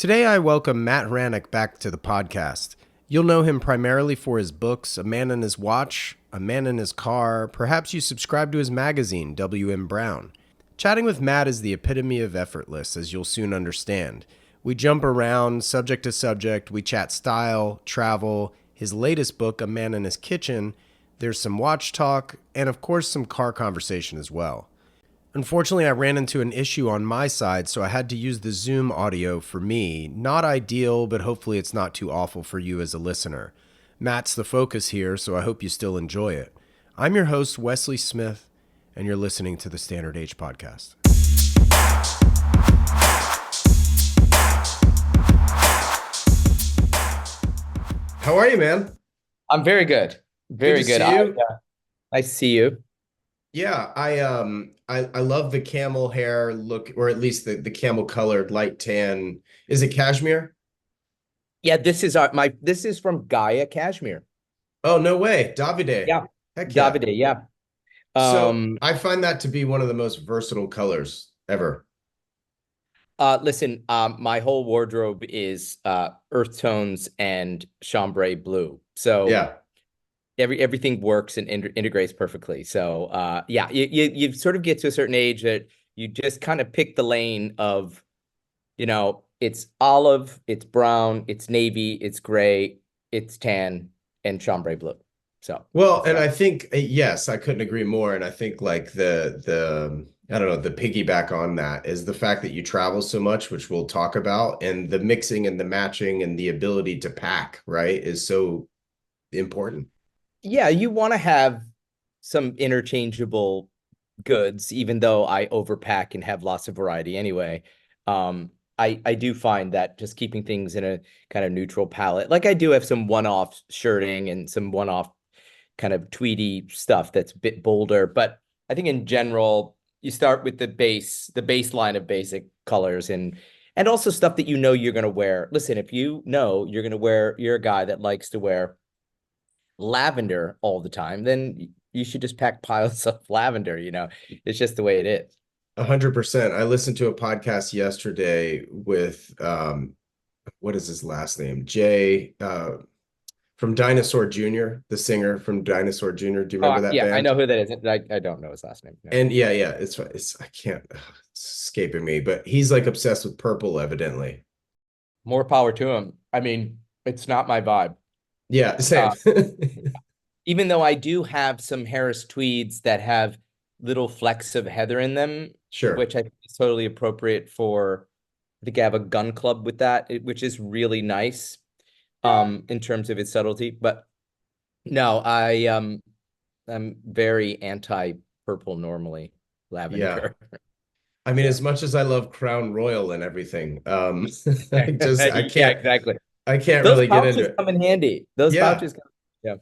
Today, I welcome Matt Hranek back to the podcast. You'll know him primarily for his books, A Man and His Watch, A Man in His Car. Perhaps you subscribe to his magazine, W.M. Brown. Chatting with Matt is the epitome of effortless, as you'll soon understand. We jump around subject to subject. We chat style, travel, his latest book, A Man in His Kitchen. There's some watch talk, and of course, some car conversation as well. Unfortunately, I ran into an issue on my side, so I had to use the Zoom audio for me. Not ideal, but hopefully it's not too awful for you as a listener. Matt's the focus here, so I hope you still enjoy it. I'm your host, Wesley Smith, and you're listening to the Standard Age Podcast. How are you, man? I'm very good. Very Good to good. see you. I see you. Yeah, I love the camel hair look, or at least the camel colored light tan. Is it cashmere? Yeah, this is from Gaia Cashmere. Oh, no way. Davide. Yeah. Heck yeah. Davide, yeah. So Um, I find that to be one of the most versatile colors ever. Listen, my whole wardrobe is earth tones and chambray blue. So Yeah, everything works and integrates perfectly. So yeah, you sort of get to a certain age that you just kind of pick the lane of, it's olive, it's brown, it's navy, it's gray, it's tan, and chambray blue. So well, that's and about I think yes, I couldn't agree more. And I think like the I don't know, the piggyback on that is the fact that you travel so much, which we'll talk about, and the mixing and the matching and the ability to pack, right, is so important. Yeah, you want to have some interchangeable goods, even though I overpack and have lots of variety anyway. I do find that just keeping things in a kind of neutral palette, like I do have some one-off shirting and some one-off kind of tweedy stuff that's a bit bolder, but I think in general, you start with the baseline of basic colors and also stuff that you know you're going to wear. Listen, if you know you're a guy that likes to wear lavender all the time, then you should just pack piles of lavender, It's just the way it is. 100%. I listened to a podcast yesterday with what is his last name? Jay from Dinosaur Jr., the singer from Dinosaur Jr. Do you remember Oh, that yeah, I band? know who that is. I don't know his last name. No. And yeah, it's I can't it's escaping me, but he's like obsessed with purple, evidently. More power to him. I mean, it's not my vibe. Yeah, Uh, same. Even though I do have some Harris tweeds that have little flecks of heather in them, Sure. which I think is totally appropriate for, I think I have a gun club with that, which is really nice in terms of its subtlety. But no, I'm very anti-purple normally, Yeah. lavender. I mean, Yeah. as much as I love Crown Royal and everything, I just Yeah, exactly. I can't Those really get pouches into it. come in handy. Those Yeah. pouches come. Yeah.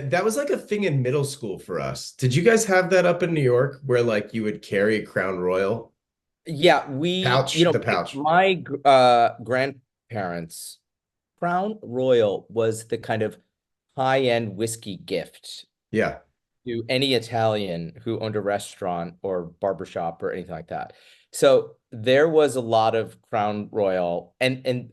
That was like a thing in middle school for us. Did you guys have that up in New York where like you would carry a Crown Royal Yeah, pouch, the pouch? my grandparents, Crown Royal was the kind of high-end whiskey gift Yeah. to any Italian who owned a restaurant or barbershop or anything like that. So there was a lot of Crown Royal and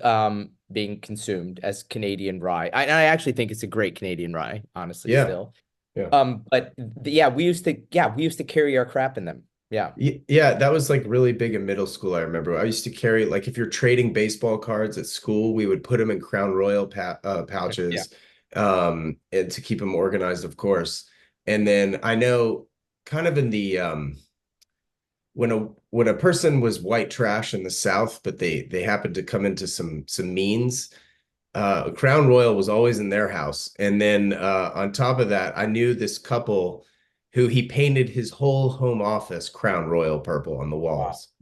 being consumed as Canadian rye. I actually think it's a great Canadian rye, honestly, Yeah. still. Yeah. But yeah, we used to carry our crap in them. Yeah. Yeah, that was like really big in middle school. I remember I used to carry like if you're trading baseball cards at school, we would put them in Crown Royal Yeah. pouches, and to keep them organized, of course. And then I know kind of in the when a person was white trash in the South, but they happened to come into some means, Crown Royal was always in their house. And then on top of that, I knew this couple who he painted his whole home office Crown Royal purple on the Wow. walls.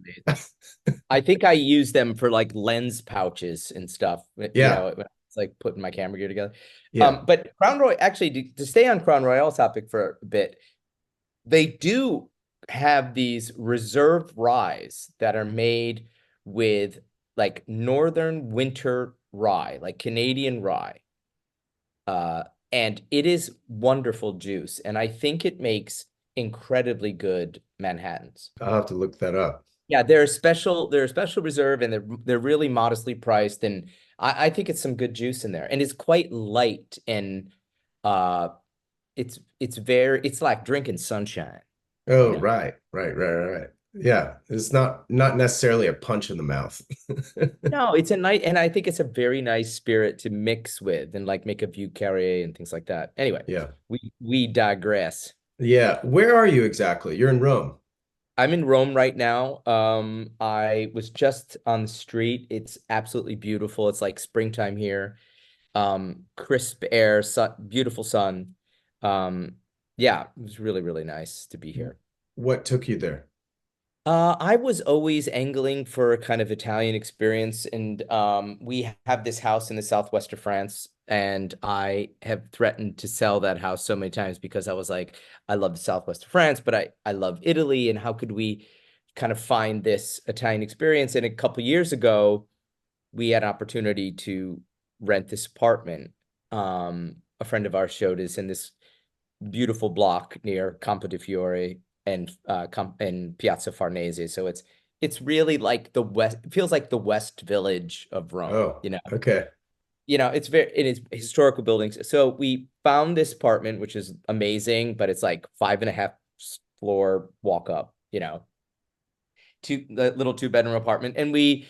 I think I use them for like lens pouches and stuff, Yeah, when it's like putting my camera gear together. yeah. But Crown Royal, actually, to stay on Crown Royal topic for a bit, they do have these reserve ryes that are made with like northern winter rye, like Canadian rye. Uh, and it is wonderful juice. And I think it makes incredibly good Manhattans. I'll have to look that up. Yeah, they're a special reserve, and they're really modestly priced, and I think it's some good juice in there. And it's quite light, and uh it's like drinking sunshine, you Oh, know. right. Yeah, it's not necessarily a punch in the mouth. No, it's a nice, and I think it's a very nice spirit to mix with and like make a Vieux Carré and things like that. Anyway, Yeah. we digress. Yeah. Where are you exactly? You're in Rome. I'm in Rome right now. I was just on the street. It's absolutely beautiful. It's like springtime here. Crisp air, sun, beautiful sun. Um, yeah, it was really, really nice to be here. What took you there? I was always angling for a kind of Italian experience, and we have this house in the southwest of France, and I have threatened to sell that house so many times because I was like, I love the southwest of France, but I love Italy, and how could we kind of find this Italian experience? And a couple years ago, we had an opportunity to rent this apartment. A friend of ours showed us in this beautiful block near Campo di Fiore and Piazza Farnese. So it's really like the west, it feels like the West Village of Rome, Oh, okay. it's very, it is historical buildings. So we found this apartment, which is amazing, but it's like 5.5 floor walk up, the little 2 bedroom apartment. And we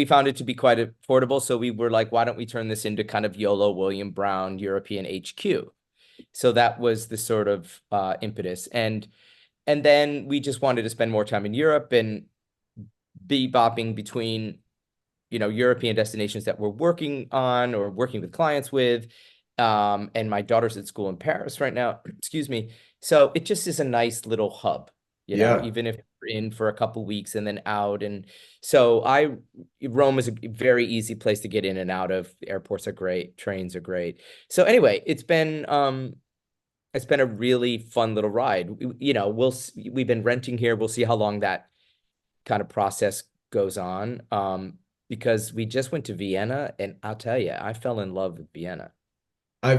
found it to be quite affordable. So we were like, why don't we turn this into kind of YOLO William Brown European HQ? So that was the sort of impetus. And then we just wanted to spend more time in Europe and bebopping between, European destinations that we're working on or working with clients with. And my daughter's at school in Paris right now, excuse me. So it just is a nice little hub, Yeah. even if we're in for a couple weeks and then out. And so Rome is a very easy place to get in and out of. The airports are great, trains are great. So anyway, it's been a really fun little ride. We've been renting here. We'll see how long that kind of process goes on. Because we just went to Vienna, and I'll tell you, I fell in love with Vienna.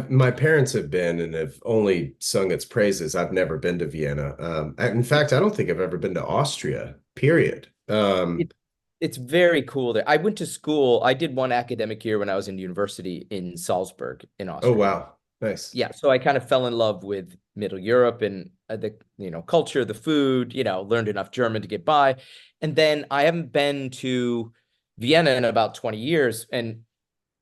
My parents have been and have only sung its praises. I've never been to Vienna. In fact, I don't think I've ever been to Austria, period. It, it's very cool there. I went to school. I did one academic year when I was in university in Salzburg in Oh, Austria. wow. Nice. Yeah, so I kind of fell in love with Middle Europe and the culture, the food, learned enough German to get by. And then I haven't been to Vienna in about 20 years. And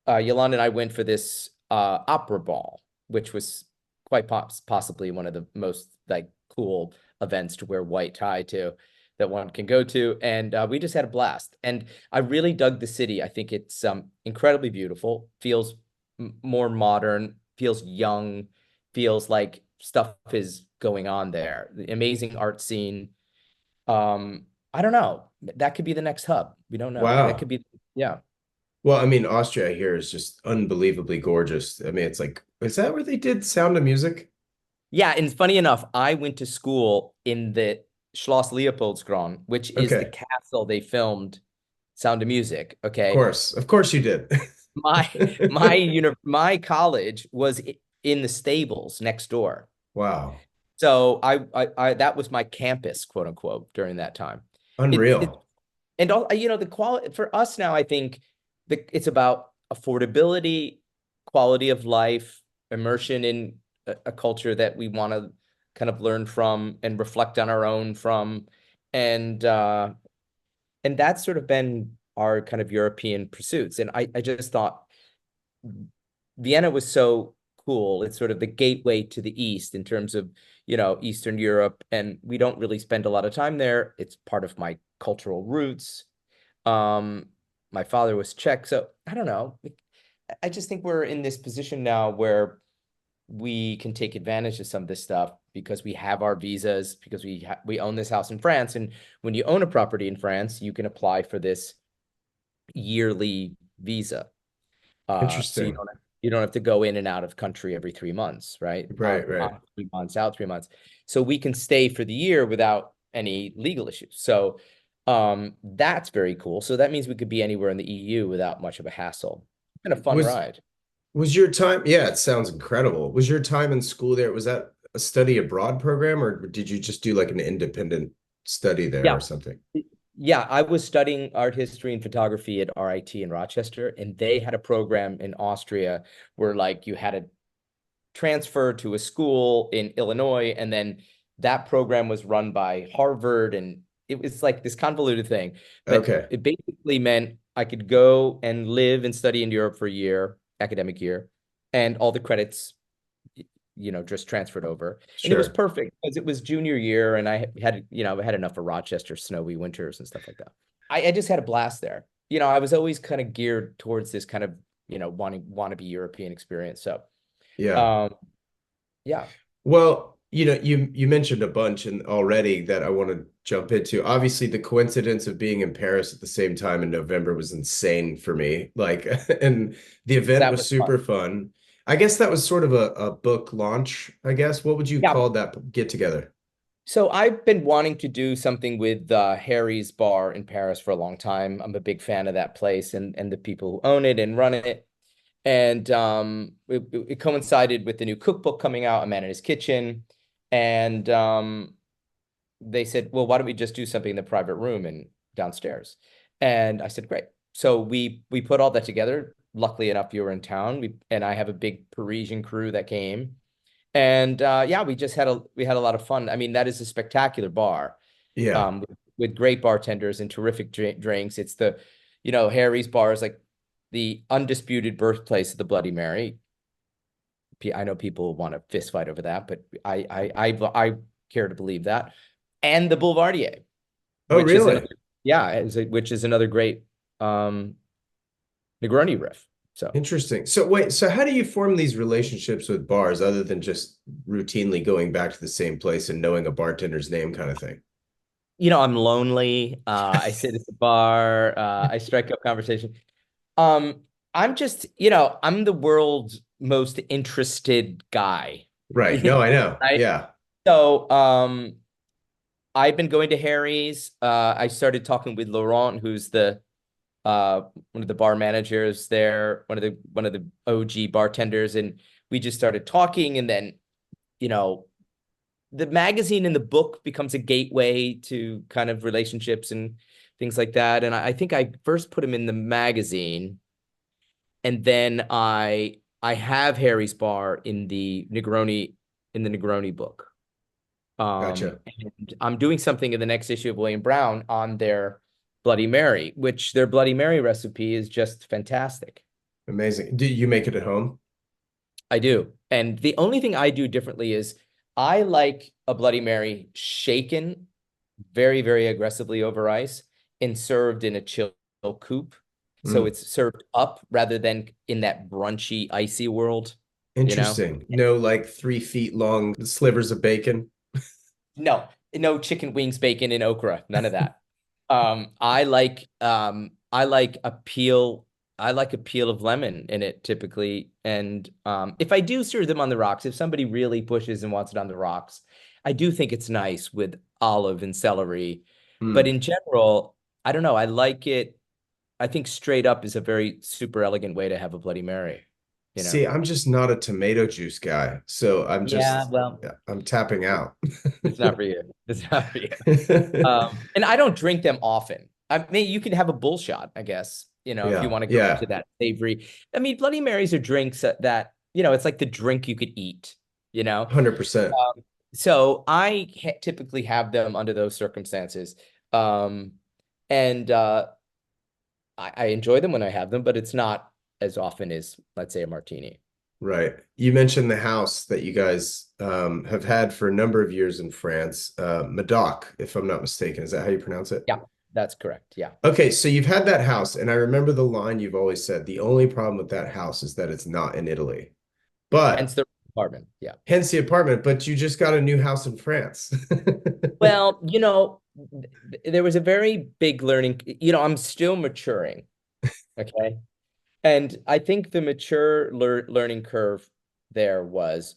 Yolanda and I went for this opera ball, which was quite possibly one of the most like cool events to wear white tie to that one can go to. And we just had a blast. And I really dug the city. I think it's incredibly beautiful, feels more modern, feels young, feels like stuff is going on there. The amazing art scene. I don't know. That could be the next hub. We don't know. That could Wow. be, yeah. Well, I mean, Austria here is just unbelievably gorgeous. I mean, it's like, is that where they did Sound of Music? Yeah, and funny enough, I went to school in the Schloss Leopoldskron, which is the Okay. castle they filmed Sound of Music. Of Okay. course. Of course you did. My college was in the stables next door. Wow. So I that was my campus, quote unquote, during that time. It Unreal. and all the quality for us now, I think it's about affordability, quality of life, immersion in a culture that we want to kind of learn from and reflect on our own from. And and that's sort of been our kind of European pursuits. And I just thought Vienna was so cool. It's sort of the gateway to the East in terms of, Eastern Europe. And we don't really spend a lot of time there. It's part of my cultural roots. Um, my father was Czech. So I don't know. I just think we're in this position now where we can take advantage of some of this stuff because we have our visas, because we own this house in France. And when you own a property in France, you can apply for this yearly visa. So Interesting. you don't have to go in and out of country every 3 months, right? Right, right. On 3 months, out 3 months. So we can stay for the year without any legal issues. So that's very cool. So that means we could be anywhere in the EU without much of a hassle. It's been a fun Was ride. was your time, yeah, it sounds incredible. Was your time in school there, was that a study abroad program or did you just do like an independent study there Yeah. or something? Yeah, I was studying art history and photography at RIT in Rochester, and they had a program in Austria where like you had to transfer to a school in Illinois, and then that program was run by Harvard, and it was like this convoluted thing. But Okay, it basically meant I could go and live and study in Europe for a year, academic year, and all the credits, just transferred over. And it was sure. perfect because it was junior year and I had enough of Rochester snowy winters and stuff like that. I just had a blast there. I was always kind of geared towards this kind of, want to be European experience. So, Yeah. um, yeah, Well, you mentioned a bunch and already that I want to jump into. Obviously, the coincidence of being in Paris at the same time in November was insane for me. Like, and the event that was was fun. super fun. I guess that was sort of a book launch, I guess. What would you Yeah. call that get together? So I've been wanting to do something with Harry's Bar in Paris for a long time. I'm a big fan of that place and the people who own it and run it. And it coincided with the new cookbook coming out, A Man in His Kitchen. And they said, well, why don't we just do something in the private room and downstairs? And I said, great. So we put all that together. Luckily enough, you were in town. And I have a big Parisian crew that came. And yeah, we had a lot of fun. I mean, that is a spectacular bar, Yeah. with great bartenders and terrific drinks. It's Harry's Bar is like the undisputed birthplace of the Bloody Mary. I know people want to fist fight over that, but I care to believe that. And the Boulevardier, Oh, which is really? another, yeah, which is another great um, Negroni riff. So, Interesting. So wait, so how do you form these relationships with bars other than just routinely going back to the same place and knowing a bartender's name kind of thing? I'm lonely. I sit at the bar. I strike up conversation. Um, I'm just, I'm the world's most interested guy. Right. No, I know. Right. Yeah. So, I've been going to Harry's. I started talking with Laurent, who's the one of the bar managers there, one of the OG bartenders, and we just started talking, and then, you know, the magazine and the book becomes a gateway to kind of relationships and things like that. And I think I first put him in the magazine, and then I have Harry's Bar in the Negroni book. Gotcha. And I'm doing something in the next issue of William Brown on their Bloody Mary, which their Bloody Mary recipe is just fantastic. Amazing. Do you make it at home? I do. And the only thing I do differently is I like a Bloody Mary shaken very, very aggressively over ice and served in a chill coupe. So Mm. it's served up rather than in that brunchy, icy world, you know? Interesting. No, like 3 feet long slivers of bacon. No, no chicken wings, bacon, and okra. None of that. I like a peel of lemon in it typically. And if I do serve them on the rocks, if somebody really pushes and wants it on the rocks, I do think it's nice with olive and celery. But Mm. in general, I don't know. I like it. I think straight up is a very super elegant way to have a Bloody Mary, you know? See, I'm just not a tomato juice guy, so Yeah, well, I'm tapping out. it's not for you. It's not for you. And I don't drink them often. I mean, you can have a bull shot, I guess, if you Yeah, want to go into yeah, that savory. I mean, Bloody Marys are drinks that, it's like the drink you could eat, you know? 100%. So I typically have them under those circumstances. Um, and I enjoy them when I have them, but it's not as often as, let's say, a martini. Right. You mentioned the house that you guys have had for a number of years in France, Medoc, if I'm not mistaken. Is that how you pronounce it? Yeah, that's correct. Yeah. Okay, so you've had that house, and I remember the line you've always said, the only problem with that house is that it's not in Italy. Hence But the apartment. Yeah. hence the apartment, but you just got a new house in France. Well, there was a very big learning, I'm still maturing. Okay. And I think the mature learning curve there was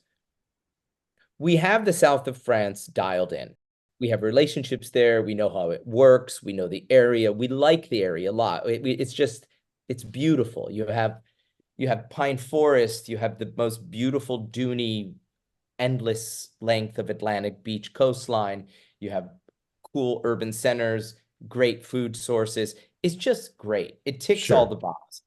we have the south of France dialed in. We have relationships there. We know how it works. We know the area. We like the area a lot. It's beautiful. You have pine forest. You have the most beautiful duny, endless length of Atlantic beach coastline. You have cool urban centers. great food sources. It's just great. It ticks all the Sure. boxes.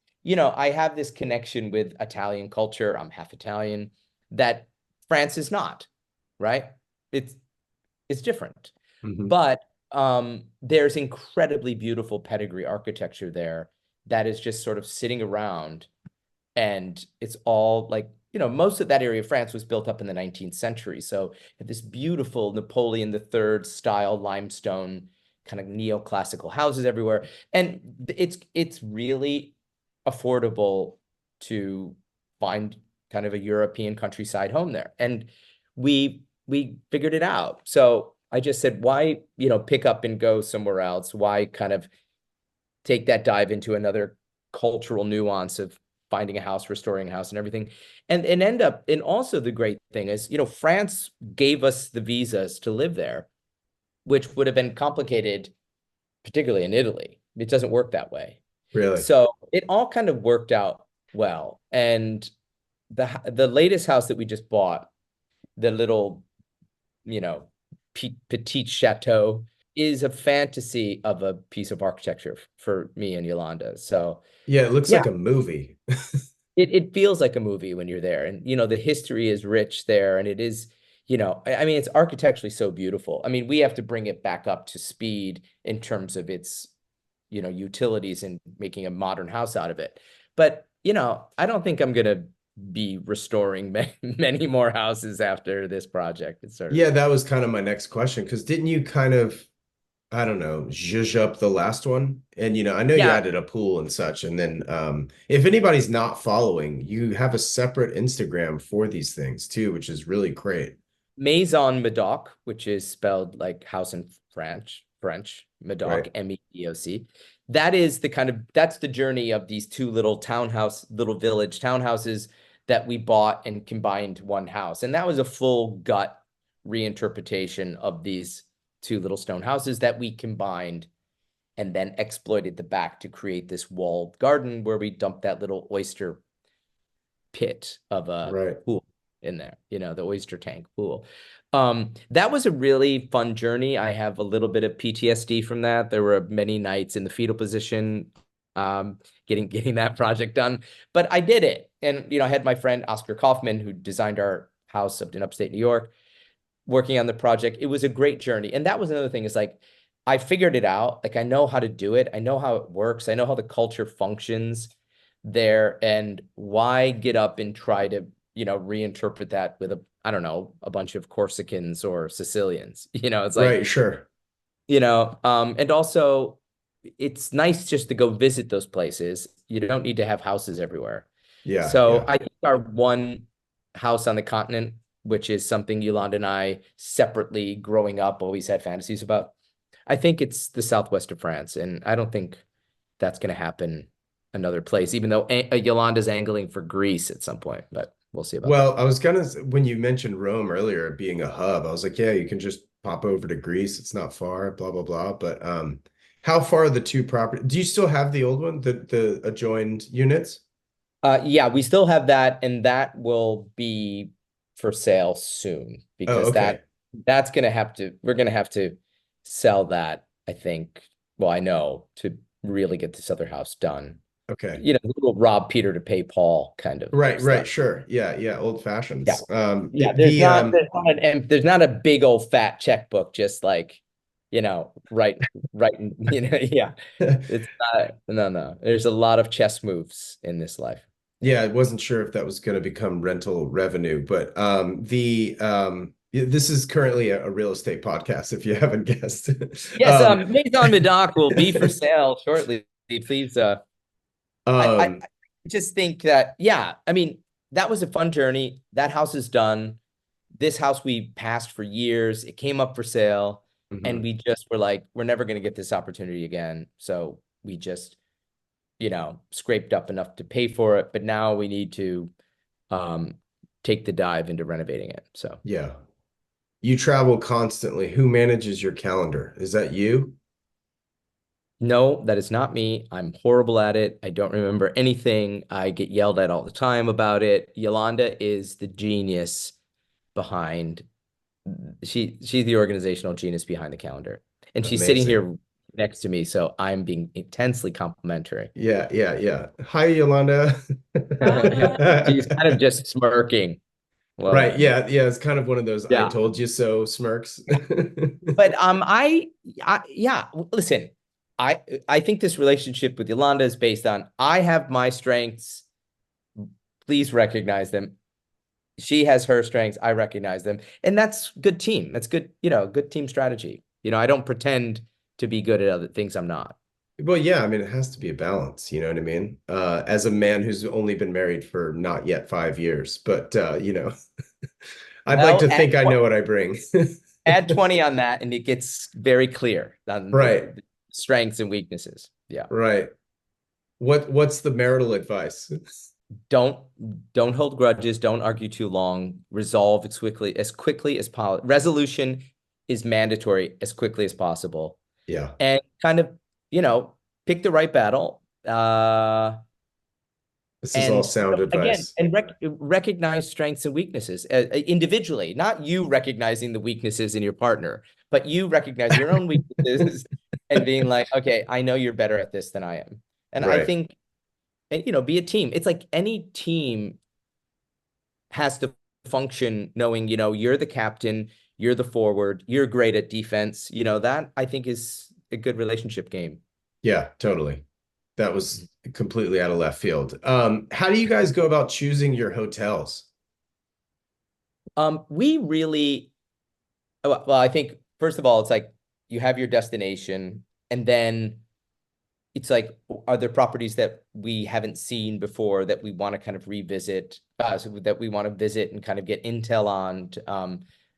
I have this connection with Italian culture. I'm half Italian, that France is not, right? It's it's different. Hmm. But there's incredibly beautiful pedigree architecture there that is just sort of sitting around, and it's all like, most of that area of France was built up in the 19th century. So this beautiful Napoleon III style limestone kind of neoclassical houses everywhere. And it's really affordable to find kind of a European countryside home there. And we figured it out. So I just said, why, pick up and go somewhere else? Why kind of take that dive into another cultural nuance of finding a house, restoring a house, and everything, and end up. And also the great thing is, France gave us the visas to live there, which would have been complicated, particularly in Italy. It doesn't work that way. Really? So it all kind of worked out well. And the latest house that we just bought, the little, you know, petite chateau, is a fantasy of a piece of architecture for me and Yolanda. So Yeah, it looks yeah, like a movie. it feels like a movie when you're there. And the history is rich there, and it is, I mean, it's architecturally so beautiful. I mean, we have to bring it back up to speed in terms of its, utilities and making a modern house out of it. But, I don't think I'm gonna be restoring many more houses after this project. It's sort of, Yeah, that was kind of my next question because didn't you kind of, I don't know, zhuzh up the last one? And I know you yeah, added a pool and such. And then if anybody's not following, you have a separate Instagram for these things too, which is really great. Maison Medoc, which is spelled like house in French, Medoc, Right. Medoc. That's the journey of these two little village townhouses that we bought and combined one house. And that was a full gut reinterpretation of these two little stone houses that we combined and then exploited the back to create this walled garden where we dumped that little oyster pit of a Right. pool in there, the oyster tank pool. That was a really fun journey. I have a little bit of PTSD from that. There were many nights in the fetal position, getting that project done, but I did it. And, I had my friend Oscar Kaufman, who designed our house up in upstate New York, working on the project. It was a great journey. And that was another thing, is like, I figured it out. Like, I know how to do it. I know how it works. I know how the culture functions there. And why get up and try to, reinterpret that with I don't know, a bunch of Corsicans or Sicilians? It's like, Right. Sure. and also it's nice just to go visit those places. You don't need to have houses everywhere. Yeah. So Yeah. I think our one house on the continent, which is something Yolanda and I separately growing up always had fantasies about, I think it's the southwest of France. And I don't think that's going to happen another place, even though Yolanda's angling for Greece at some point, but we'll see about Well, that. I was gonna, when you mentioned Rome earlier being a hub, I was like, yeah, you can just pop over to Greece. It's not far, blah, blah, blah. But how far are the two property? Do you still have the old one, the adjoined units? Yeah, we still have that, and that will be for sale soon Oh, because okay. that's gonna have to we're gonna have to sell that, I think. Well, I know, to really get this other house done. Okay. Little rob Peter to pay Paul kind of Right, right, stuff. sure. Yeah, yeah, old fashions. Yeah. Yeah, there's not a big old fat checkbook just like, right, yeah. It's not, no, no. There's a lot of chess moves in this life. Yeah, I wasn't sure if that was going to become rental revenue, but this is currently a real estate podcast, if you haven't guessed. Yes, Um, Maison Medoc will be for sale shortly. Please, I um, just think that, yeah, I mean, that was a fun journey. That house is done. This house we passed for years. It came up for sale, and mhm. we just were like, we're never going to get this opportunity again. So we just, scraped up enough to pay for it. But now we need to um, take the dive into renovating it. So Yeah. You travel constantly. Who manages your calendar? Is that you? no, that is not me. I'm horrible at it. I don't remember anything. I get yelled at all the time about it. Yolanda is the genius behind she's the organizational genius behind the calendar. And she's sitting Amazing. here next to me, so I'm being intensely complimentary. Yeah, yeah, yeah. Hi, Yolanda. She's kind of just smirking. Right. Well, Yeah, yeah. It's kind of one of those "I yeah. told you so" smirks. But yeah, listen, I think this relationship with Yolanda is based on I have my strengths. Please recognize them. She has her strengths. I recognize them. And that's good team. That's good, good team strategy. I don't pretend to be good at other things I'm not. Well, yeah, I mean, it has to be a balance, you know what I mean? As a man who's only been married for not yet 5 years, but I'd like Well, to think I know what I bring. add 20 on that, and it gets very clear on Right, the strengths and weaknesses. Yeah. right. What's the marital advice? Don't don't hold grudges, don't argue too long, resolve as quickly as possible. Resolution is mandatory as quickly as possible. Yeah, And kind of, you know, pick the right battle. this is all And sound again, advice. and recognize strengths and weaknesses individually, not you recognizing the weaknesses in your partner, but you recognize your own weaknesses and being like, okay, I know you're better at this than I am. And I Right. think, be a team. It's like any team has to function knowing, you're the captain, you're the forward, you're great at defense. That I think is a good relationship game. Yeah, totally. That was completely out of left field. How do you guys go about choosing your hotels? We really, well, I think first of all, it's like you have your destination, and then it's like, are there properties that we haven't seen before that we want to kind of revisit, so that we want to visit and kind of get intel on,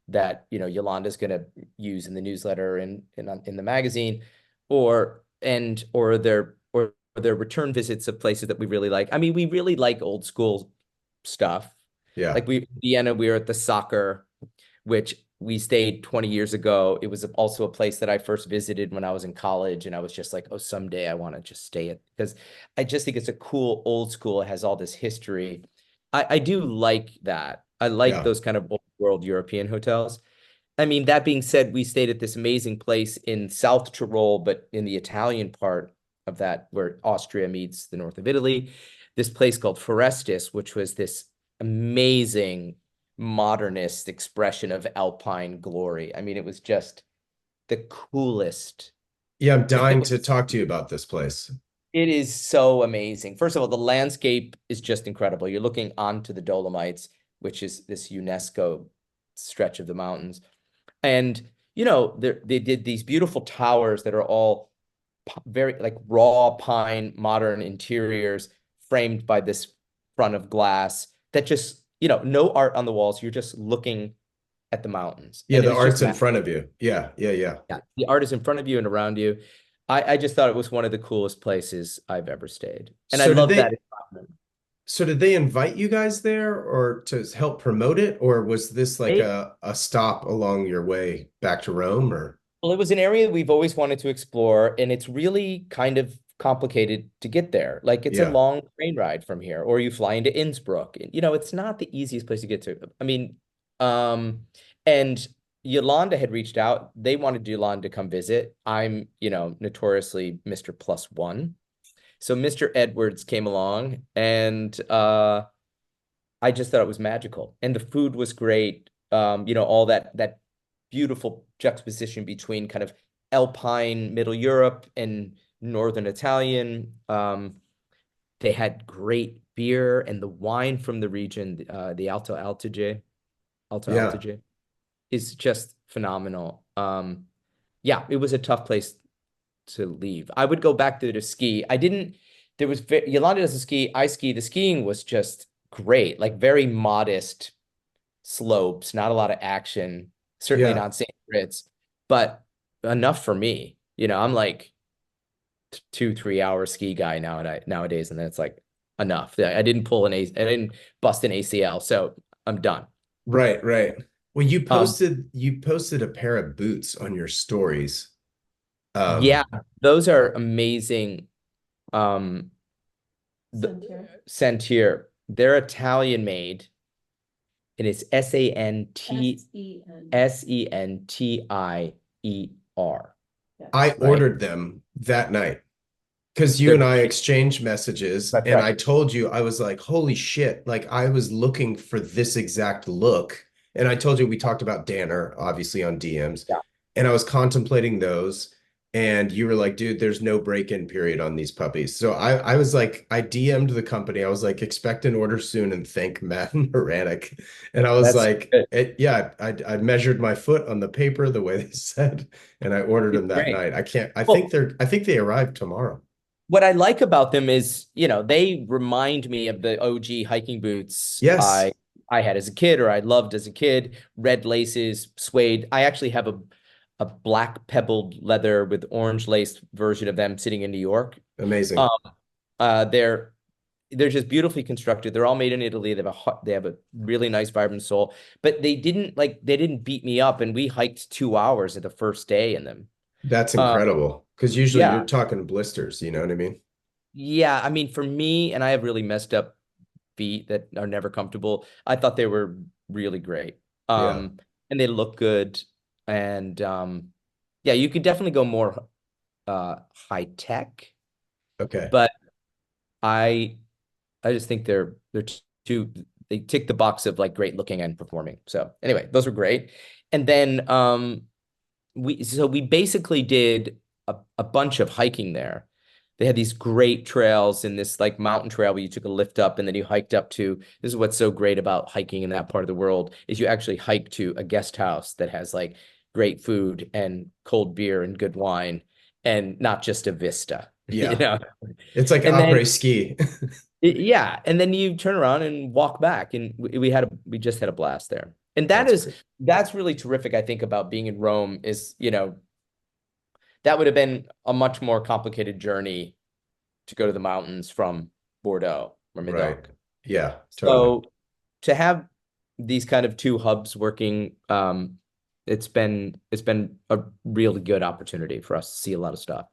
that Yolanda's going to use in the newsletter and in the magazine, or their return visits of places that we really like. I mean, we really like old school stuff. Yeah. Like Vienna, we were at the soccer, which we stayed 20 years ago. It was also a place that I first visited when I was in college. And I was just like, oh, someday I want to just stay at, because I just think it's a cool old school. It has all this history. I do like that. I like Yeah. those kind of old world European hotels. I mean, that being said, we stayed at this amazing place in South Tyrol, but in the Italian part of that, where Austria meets the north of Italy, this place called Forestis, which was this amazing modernist expression of Alpine glory. I mean, it was just the coolest. Yeah, I'm It dying to was, talk to you about this place. it is so amazing. First of all, the landscape is just incredible. You're looking onto the Dolomites, which is this UNESCO stretch of the mountains. And they did these beautiful towers that are all very like raw pine modern interiors framed by this front of glass that just, no art on the walls. You're just looking at the mountains. Yeah, And it the was just art's in front of you. Yeah, yeah, yeah. yeah, the art is in front of you and around you. I just thought it was one of the coolest places I've ever stayed. And I So did love they that environment. so did they invite you guys there or to help promote it, or was this like They a stop along your way back to Rome or Well, it was an area we've always wanted to explore, and it's really kind of complicated to get there. Like it's a yeah. long train ride from here, or you fly into Innsbruck. And, it's not the easiest place to get to. I mean, and Yolanda had reached out. They wanted Yolanda to come visit. I'm, notoriously Mr. Plus One. So Mr. Edwards came along, and I just thought it was magical. And the food was great. All that beautiful juxtaposition between kind of Alpine Middle Europe and Northern Italian. They had great beer, and the wine from the region, the Alto Yeah. Adige, is just phenomenal. Yeah, it was a tough place to leave. I would go back there to ski. I didn't. There was Yolanda doesn't ski. I ski. The skiing was just great, like very modest slopes, not a lot of action. Certainly Yeah. not St. Fritz, but enough for me. I'm like 2-3 hour ski guy nowadays, and then it's like enough. I didn't I didn't bust an ACL, so I'm done. Right, right. Well, you Um, posted a pair of boots on your stories. yeah, Um, those are amazing. Um, Sentier. They're Italian made, and it's Santentier. I Right. ordered them that night because you They're and I great. exchanged messages, That's and right. I told you, I was like, holy shit, like I was looking for this exact look. And I told you we talked about Danner, obviously on DMs, Yeah. and I was contemplating those. And you were like, dude, there's no break-in period on these puppies. So I was like, I DM'd the company. I was like, expect an order soon and thank Matt and Hranek. And I was That's like, good. yeah, I measured my foot on the paper the way they said, and I ordered It's them that great. night. Well, I think they arrived tomorrow. what I like about them is, they remind me of the OG hiking boots Yes, I had as a kid or I loved as a kid. Red laces, suede. I actually have a black pebbled leather with orange lace version of them sitting in New York. Um, amazing. they're just beautifully constructed. They're all made in Italy. They have a really nice vibrant sole, but they didn't beat me up, and we hiked 2 hours at the first day in them. That's Um, incredible. Because usually yeah, you're talking blisters, you know what I mean? yeah. I mean, for me, and I have really messed up feet that are never comfortable. I thought they were really great. Yeah. And they look good. And yeah, you could definitely go more high tech, Okay. but I I just think they're too they tick the box of like great looking and performing. So anyway, those were great. And then we basically did a bunch of hiking there. They had these great trails in this like mountain trail where you took a lift up and then you hiked up to. This is what's so great about hiking in that part of the world is you actually hike to a guest house that has like great food and cold beer and good wine and not just a vista, you Yeah. know. It's like And then après ski. yeah, and then you turn around and walk back, and we just had a blast there. And That's great. that's really terrific, I think, about being in Rome is, that would have been a much more complicated journey to go to the mountains from Bordeaux or Right. Médoc. Yeah, totally. So to have these kind of two hubs working, it's been a really good opportunity for us to see a lot of stuff.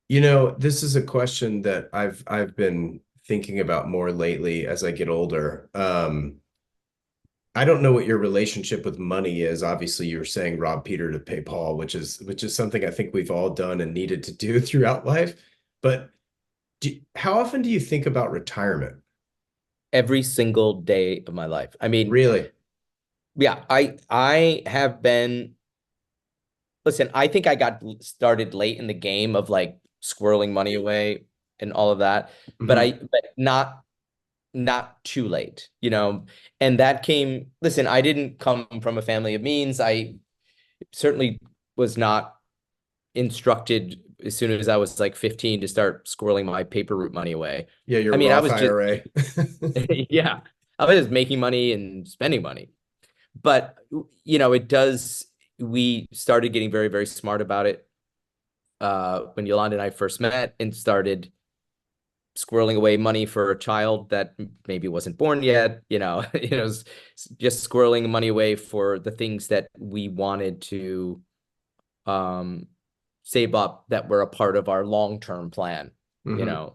You know, this is a question that I've been thinking about more lately as I get older. I don't know what your relationship with money is. Obviously, you were saying rob Peter to pay Paul, which is something I think we've all done and needed to do throughout life. But how often do you think about retirement? Every single day of my life. I mean, Really? yeah, I have been. Listen, I think I got started late in the game of like squirreling money away and all of that, Hmm. but not too late, you know. And that came, listen, I didn't come from a family of means. I certainly was not instructed as soon as I was like 15 to start squirreling my paper route money away. Yeah, your I mean, I Roth was just IRA. yeah, I was just making money and spending money. But it does. We started getting very, very smart about it when Yolanda and I first met and started squirreling away money for a child that maybe wasn't born yet. Just squirreling money away for the things that we wanted to um, save up that were a part of our long-term plan. You Hmm. know,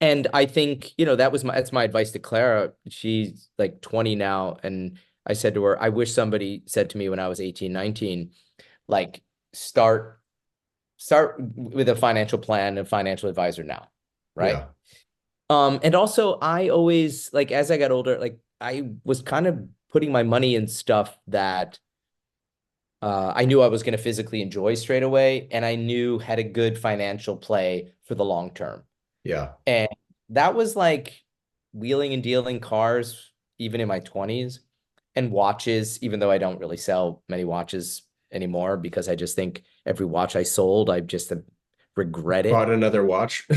and I think, that's my advice to Clara. She's like 20 now. And I said to her, I wish somebody said to me when I was 18, 19, like start with a financial plan and financial advisor now. Right. Yeah. And also I always like as I got older, like I was kind of putting my money in stuff that I knew I was going to physically enjoy straight away, and I knew had a good financial play for the long term. Yeah. And that was like wheeling and dealing cars, even in my 20s, and watches, even though I don't really sell many watches anymore because I just think every watch I sold, I just regret Bought it. another watch.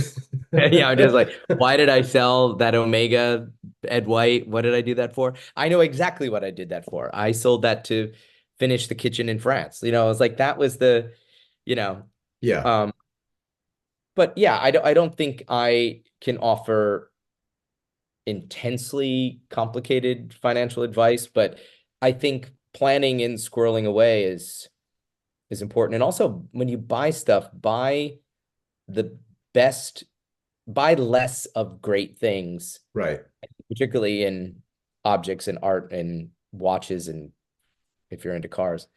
Yeah, I'm just like, why did I sell that Omega Ed White? What did I do that for? I know exactly what I did that for. I sold that to finish the kitchen in France. I was like, that was you know, Yeah. um, but yeah, I don't think I can offer intensely complicated financial advice, but I think planning and squirreling away is important. And also when you buy stuff, the best, buy less of great things, Right. particularly in objects and art and watches and if you're into cars.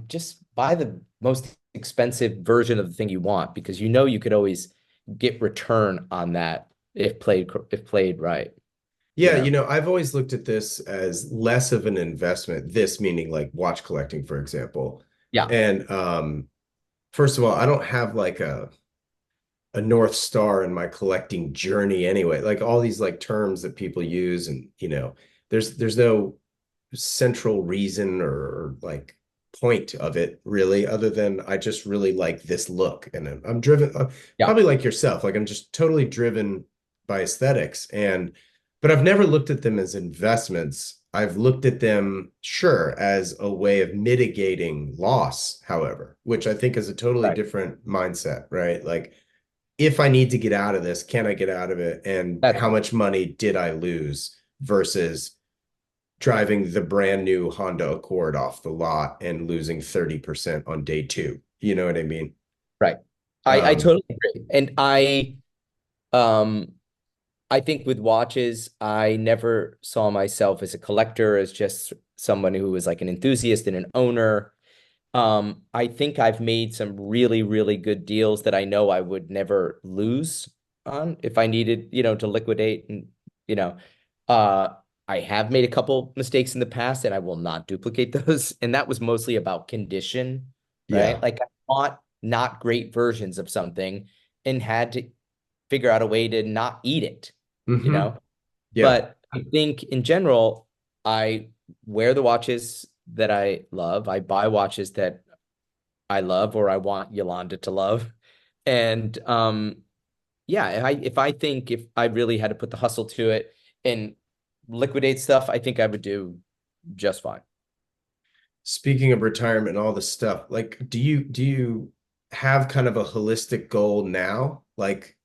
Just buy the most expensive version of the thing you want because you know you could always get return on that if played right, you Yeah, know. I've always looked at this as less of an investment, this meaning like watch collecting, for example. Yeah, And first of all, I don't have like a North Star in my collecting journey anyway. Like all these like terms that people use, and there's no central reason or like point of it really, other than I just really like this look, and I'm driven, yeah, probably like yourself, like I'm just totally driven by aesthetics, but I've never looked at them as investments. I've looked at them, sure, as a way of mitigating loss, however, which I think is a totally right. different mindset, right? Like, if I need to get out of this, can I get out of it? And That's how much money did I lose versus driving the brand new Honda Accord off the lot and losing 30% on day two? You know what I mean? right. I Um, totally agree. And um I think with watches, I never saw myself as a collector, as just someone who was like an enthusiast and an owner. I think I've made some really, really good deals that I know I would never lose on if I needed, to liquidate and, you know, uh, I have made a couple mistakes in the past and I will not duplicate those. And that was mostly about condition, right? yeah. Like I bought not great versions of something and had to figure out a way to not eat it, you Hmm. know? Yeah. But I think in general, I wear the watches that I love. I buy watches that I love or I want Yolanda to love. And yeah, if I think if I really had to put the hustle to it and liquidate stuff, I think I would do just fine. Speaking of retirement and all this stuff, like, do you have kind of a holistic goal now? Like,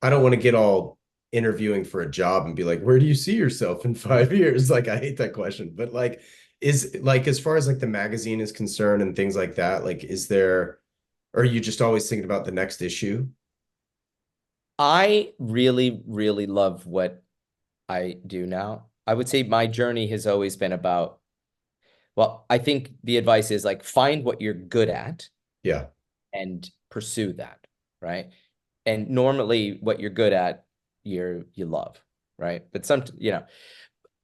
I don't want to get all interviewing for a job and be like, where do you see yourself in 5 years? Like, I hate that question, but like, is like as far as like the magazine is concerned and things like that, like, is there, or are you just always thinking about the next issue? I really, really love what I do now. I would say my journey has always been about, well, I think the advice is like find what you're good at Yeah. and pursue that, right? And normally what you're good at, you love, right? But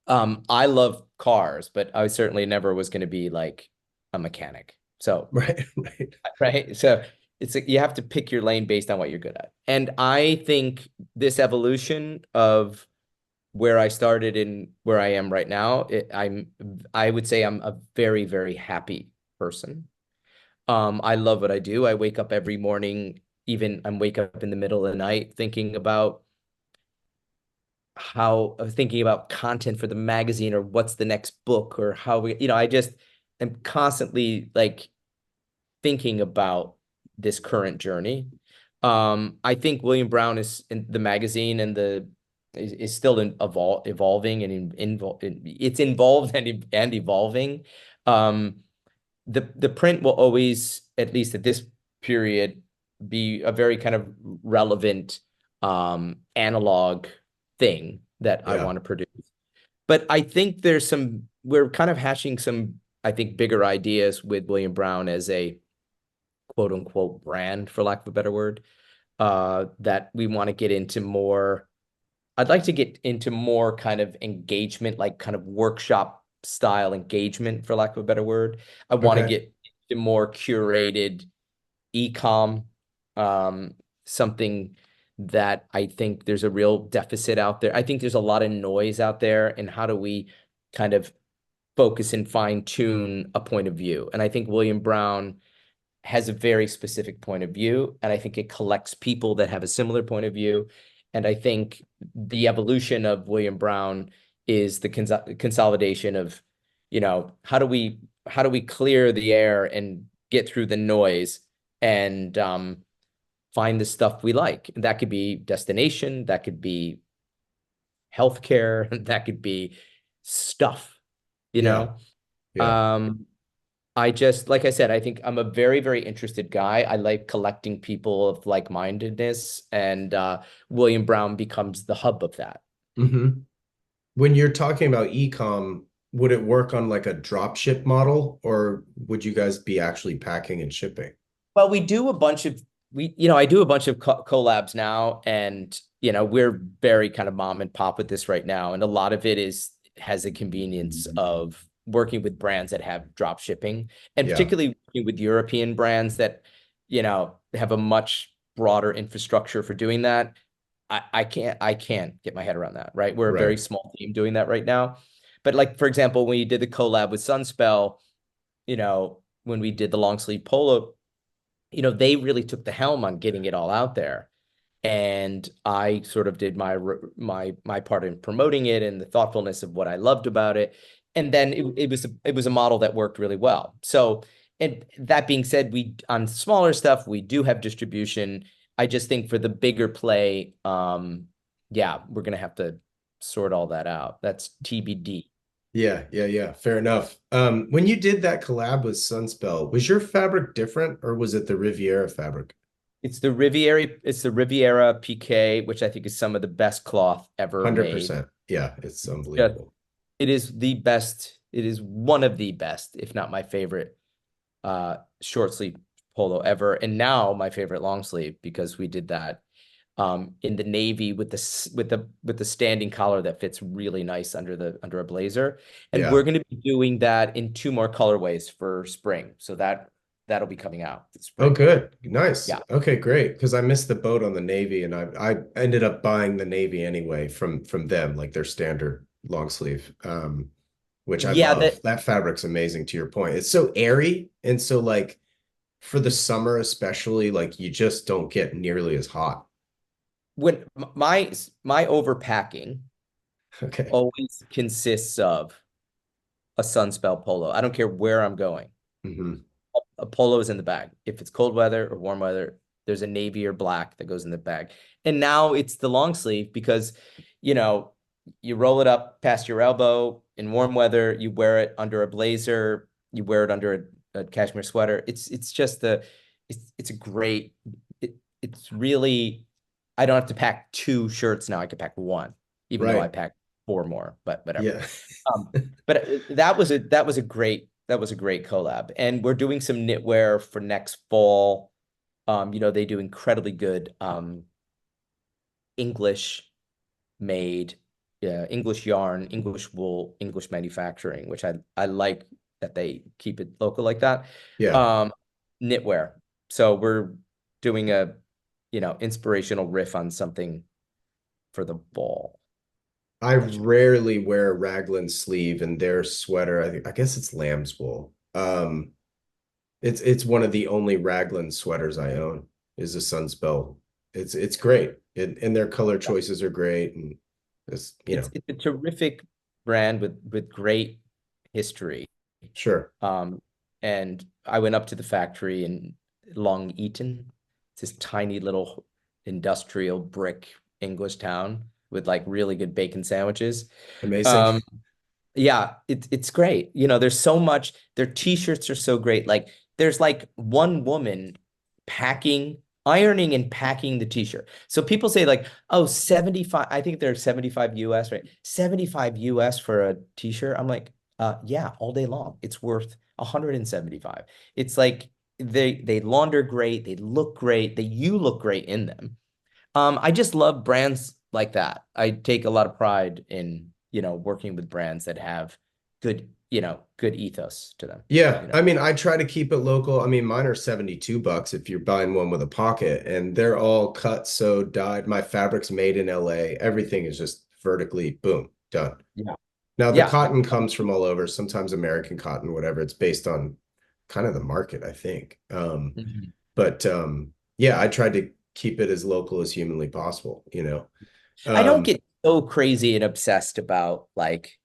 I love cars, but I certainly never was going to be like a mechanic. So, Right. Right. right. So it's like you have to pick your lane based on what you're good at. And I think this evolution of where I started and where I am right now, I would say I'm a very, very happy person. I love what I do. I wake up every morning, even I wake up in the middle of the night thinking about content for the magazine or what's the next book or how I just am constantly like thinking about this current journey. I think William Brown is in the magazine and is still evolving and it's involved and evolving. Um, the print will always, at least at this period, be a very kind of relevant analog thing that I Yeah. want to produce. But I think we're kind of hashing some, I think, bigger ideas with William Brown as a quote unquote brand, for lack of a better word, that we want to get into more. I'd like to get into more kind of engagement, like kind of workshop style engagement, for lack of a better word. I want to Okay. get into more curated e-com, um, something that I think there's a real deficit out there. I think there's a lot of noise out there, and how do we kind of focus and fine tune a point of view? And I think William Brown has a very specific point of view, and I think it collects people that have a similar point of view. And I think the evolution of William Brown is the consolidation of, how do we clear the air and get through the noise and find the stuff we like. That could be destination, that could be healthcare, that could be stuff, you Yeah. know. Yeah. Um, I just, like I said, I think I'm a very, very interested guy. I like collecting people of like-mindedness, and William Brown becomes the hub of that. Hmm. When you're talking about e-com, would it work on like a drop ship model, or would you guys be actually packing and shipping? Well, we do a bunch of I do a bunch of collabs now, and we're very kind of mom and pop with this right now, and a lot of it has the convenience of working with brands that have drop shipping, and Yeah, particularly working with European brands that have a much broader infrastructure for doing that. I can't get my head around that, right? We're a very right. small team doing that right now. But like, for example, when you did the collab with Sunspell, when we did the long sleeve polo, they really took the helm on getting it all out there. And I sort of did my part in promoting it and the thoughtfulness of what I loved about it. And then it was a model that worked really well. So, and that being said, we on smaller stuff, we do have distribution. I just think for the bigger play, yeah, we're gonna have to sort all that out. That's TBD. Yeah, yeah, yeah. Fair enough. When you did that collab with Sunspell, was your fabric different or was it the Riviera fabric? It's the Riviera PK, which I think is some of the best cloth ever made. 100%. Yeah, it's Yeah, unbelievable. it is the best. It is one of the best, if not my favorite, short sleeve polo ever. And now my favorite long sleeve because we did that in the navy with the standing collar that fits really nice under a blazer. And we're Yeah. going to be doing that in two more colorways for spring. So that'll be coming out this Oh, spring. good. Nice. Yeah. Okay, great. Because I missed the boat on the Navy and I ended up buying the Navy anyway from them, like their standard long sleeve. Which I Yeah, love. That fabric's amazing to your point. It's so airy and so like for the summer especially, like you just don't get nearly as hot. when my overpacking Okay. always consists of a Sunspell polo. I don't care where I'm going. Hmm. A polo is in the bag. If it's cold weather or warm weather, there's a navy or black that goes in the bag. And now it's the long sleeve because, you know, you roll it up past your elbow in warm weather, you wear it under a blazer, you wear it under a cashmere sweater. It's just it's a great it's really I don't have to pack two shirts now. I could pack one, even though I Right. packed four more, but whatever. Yeah. But that was a great collab, and we're doing some knitwear for next fall. They do incredibly good English made, English yarn, English wool, English manufacturing, which I like that they keep it local like that. Yeah. Um, Knitwear. So we're doing a inspirational riff on something for the fall. I That should rarely wear a raglan sleeve and their sweater. I guess it's lamb's wool. It's one of the only raglan sweaters I own is a Sunspell. It's great. And their color choices are great and it's, it's a terrific brand with great history. sure. Um, and I went up to the factory in Long Eaton. It's this tiny little industrial brick English town with like really good bacon sandwiches. Amazing. Um, yeah, it's great. There's so much. Their t-shirts are so great. Like there's like one woman ironing and packing the t-shirt. So people say like, oh, 75, I think they're 75 US, right? 75 US for a t-shirt. I'm like, yeah, all day long. It's worth 175. It's like they launder great, they look great, you look great in them. I just love brands like that. I take a lot of pride in, working with brands that have good ethos to them, Yeah, you know. I mean, I try to keep it local. I mean, mine are $72 if you're buying one with a pocket, and they're all cut, sewed, dyed. My fabric's made in LA. Everything is just vertically, boom, done. Yeah. Now the Yeah. cotton comes from all over, sometimes American cotton, whatever. It's based on kind of the market, I think. Mhm. But yeah, I tried to keep it as local as humanly possible. I don't Um, get so crazy and obsessed about like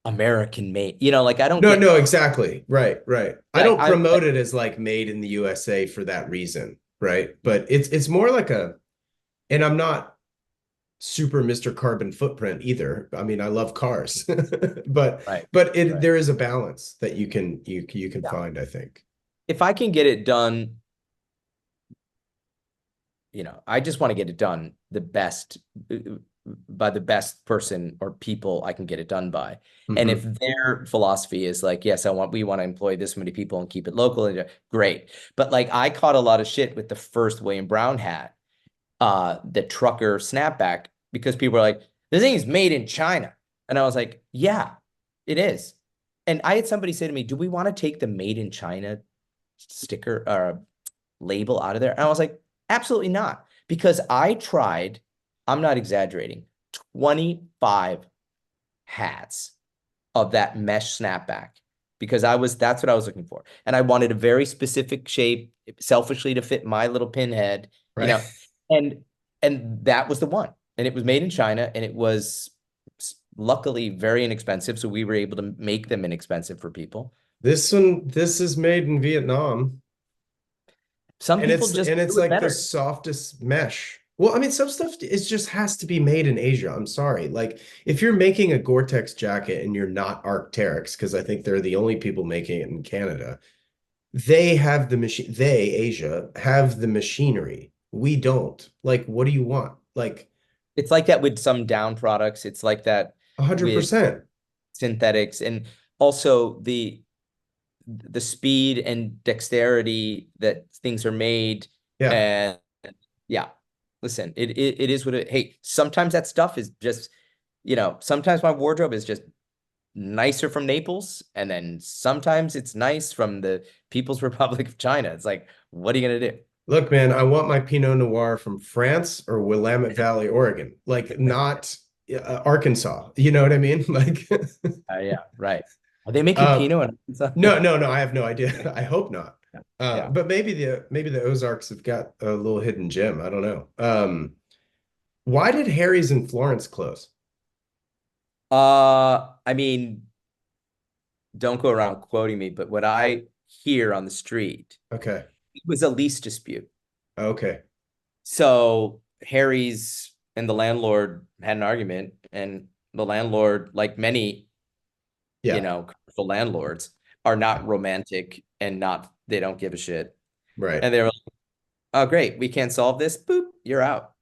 American made, like I don't no, get no, exactly. Right, right. I like don't promote it as like made in the USA for that reason, right? But it's more like and I'm not super Mr. Carbon Footprint either. I mean, I love cars, but right, but it right. there is a balance that you can Yeah. find, I think. If I can get it done, I just want to get it done the best. by the best person or people I can get it done by. And if Hmm. their philosophy is like, yes, we want to employ this many people and keep it local, and great. But like I caught a lot of shit with the first William Brown hat, the trucker snapback, because people were like, this thing is made in China. And I was like, yeah, it is. And I had somebody say to me, do we want to take the made in China sticker or label out of there? And I was like, absolutely not. Because I tried, I'm not exaggerating, 25 hats of that mesh snapback because that's what I was looking for. And I wanted a very specific shape, selfishly to fit my little pinhead, you Right. know, and that was the one. And it was made in China and it was luckily very inexpensive. So we were able to make them inexpensive for people. This is made in Vietnam. Some And people just it's do it like the better. softest mesh. Well, I mean, some stuff is just has to be made in Asia. I'm sorry. Like if you're making a Gore-Tex jacket and you're not Arc'teryx, because I think they're the only people making it in Canada, they have the machine, Asia, have the machinery. We don't. Like, what do you want? Like It's like that with some down products. It's like that with 100%. synthetics and also the speed and dexterity that things are made. Yeah. And yeah, listen, it is what it, hey, sometimes that stuff is just, sometimes my wardrobe is just nicer from Naples, and then sometimes it's nice from the People's Republic of China. It's like, what are you gonna do? Look, man, I want my Pinot Noir from France or Willamette Valley, Oregon, like not Arkansas. You know what I mean? Like, Yeah, right. Are they making uh, Pinot in Arkansas? no, I have no idea. I hope not. Yeah. But maybe the Ozarks have got a little hidden gem. I don't know. Why did Harry's in Florence close? I mean, don't go around quoting me, but what I hear on the street, Okay, it was a lease dispute. okay, So Harry's and the landlord had an argument, and the landlord, like many, yeah, commercial landlords, are not romantic and they don't give a shit. right, And they were like, oh, great, we can't solve this. Boop, you're out.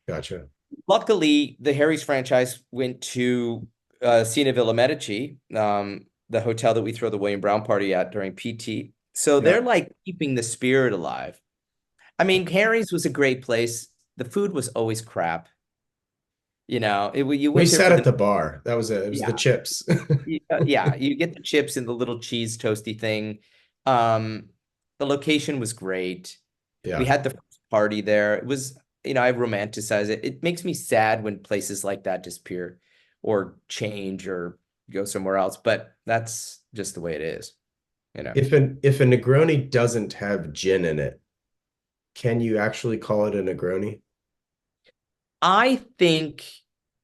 gotcha. Luckily, the Harry's franchise went to Cena Villa Medici, the hotel that we throw the William Brown party at during PT. So they're Yeah, like keeping the spirit alive. I mean, okay. Harry's was a great place. The food was always crap. You We went there sat for at the the bar. That was it. It was the yeah, chips. yeah. You get the chips and the little cheese toasty thing. Um, the location was great. We Yeah. had the first party there. It was, I romanticize it. It makes me sad when places like that disappear or change or go somewhere else, but that's just the way it is, you know. If a Negroni doesn't have gin in it, can you actually call it a Negroni? I think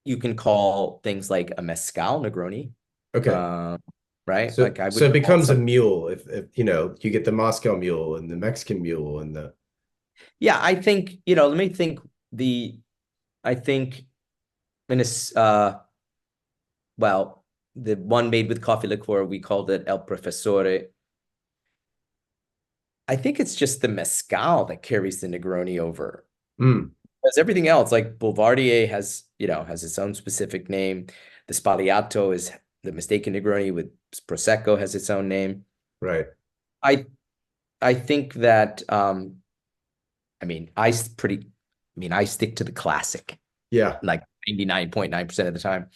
you can call things like a mezcal Negroni, Okay. uh, right? So Like I so would it call becomes a some, mule if you get the Moscow mule and the Mexican mule and the yeah, I think, let me think I think in a, well, the one made with coffee liqueur, we called it El Professore. I think it's just the mezcal that carries the Negroni over. mm, Because everything else, like Boulevardier has its own specific name. The Sbagliato is the mistaken Negroni with Prosecco has its own name. right. I I think that I mean I stick to the classic Yeah. like 99.9% of the time.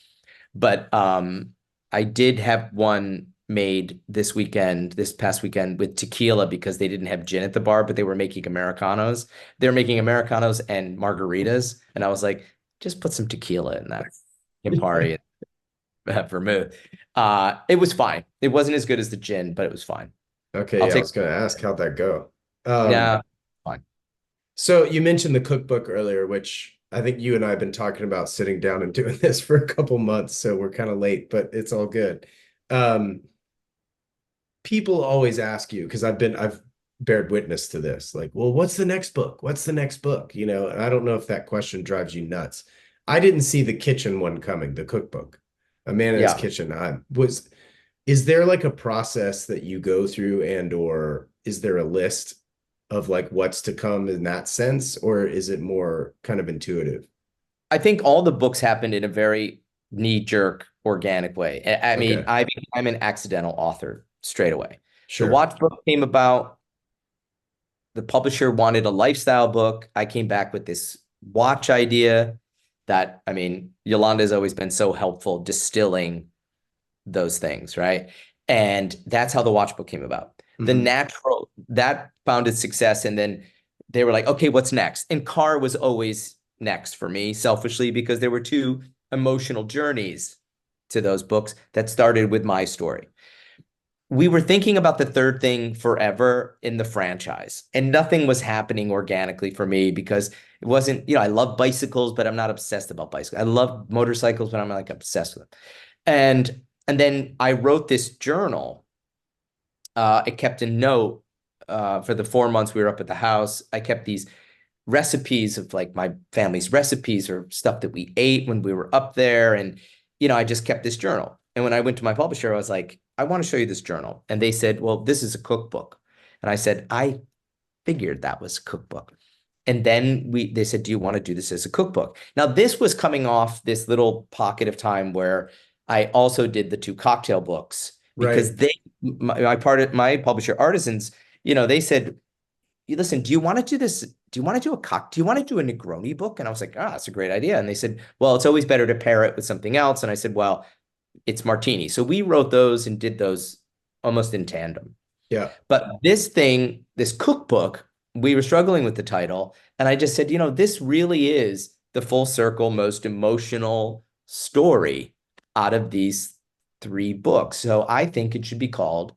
But I did have one made this past weekend with tequila because they didn't have gin at the bar, but they were making Americanos. They're making Americanos and margaritas. And I was like, just put some tequila in that Campari and vermouth. It was fine. It wasn't as good as the gin, but it was fine. Okay, I'll yeah, I take was gonna ask how'd that go. yeah, fine. So you mentioned the cookbook earlier, which I think you and I have been talking about sitting down and doing this for a couple months, so we're kind of late, but it's all good. Um, People always ask you because I've bared witness to this, like, well, what's the next book? What's the next book? And I don't know if that question drives you nuts. I didn't see the kitchen one coming, the cookbook, A Man in His Yeah. Kitchen. Is there like a process that you go through or is there a list of like what's to come in that sense, or is it more kind of intuitive? I think all the books happened in a very knee-jerk, organic way. I mean, Okay. I'm an accidental author straight away. The Sure. watch book came about. The publisher wanted a lifestyle book. I came back with this watch idea that, I mean, Yolanda has always been so helpful distilling those things, right? And that's how the watch book came about. The Hmm. natural that found its success, and then they were like, okay, what's next? And car was always next for me, selfishly, because there were two emotional journeys to those books that started with my story. We were thinking about the third thing forever in the franchise, and nothing was happening organically for me because it wasn't, I love bicycles, but I'm not obsessed about bicycles. I love motorcycles, but I'm like obsessed with them. And then I wrote this journal. I kept a note for the 4 months we were up at the house. I kept these recipes of like my family's recipes or stuff that we ate when we were up there. And, I just kept this journal. And when I went to my publisher, I was like, I want to show you this journal. And they said, well, this is a cookbook. And I said, I figured that was a cookbook. And then they said, do you want to do this as a cookbook? Now, this was coming off this little pocket of time where I also did the two cocktail books Right. because my publisher Artisans, they said, listen, do you want to do this? Do you want to do do you want to do a Negroni book? And I was like, that's a great idea. And they said, well, it's always better to pair it with something else. And I said, well, it's martini. So we wrote those and did those almost in tandem. Yeah. But this cookbook, we were struggling with the title. And I just said, this really is the full circle, most emotional story out of these three books. So I think it should be called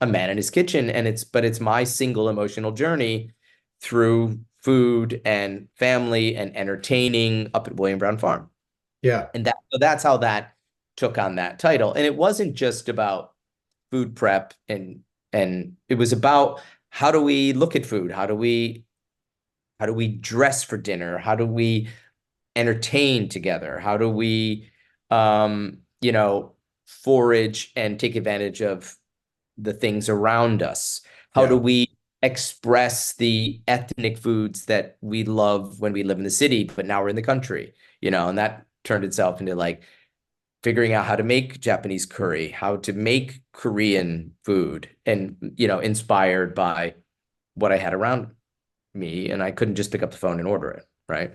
A Man in His Kitchen. But it's my single emotional journey through food and family and entertaining up at William Brown Farm. Yeah. And so that's how that took on that title. And it wasn't just about food prep and it was about how do we look at food? How do we dress for dinner? How do we entertain together? How do we forage and take advantage of the things around us? How do Yeah. we express the ethnic foods that we love when we live in the city, but now we're in the country, and that turned itself into like figuring out how to make Japanese curry, how to make Korean food, and inspired by what I had around me, and I couldn't just pick up the phone and order it, right?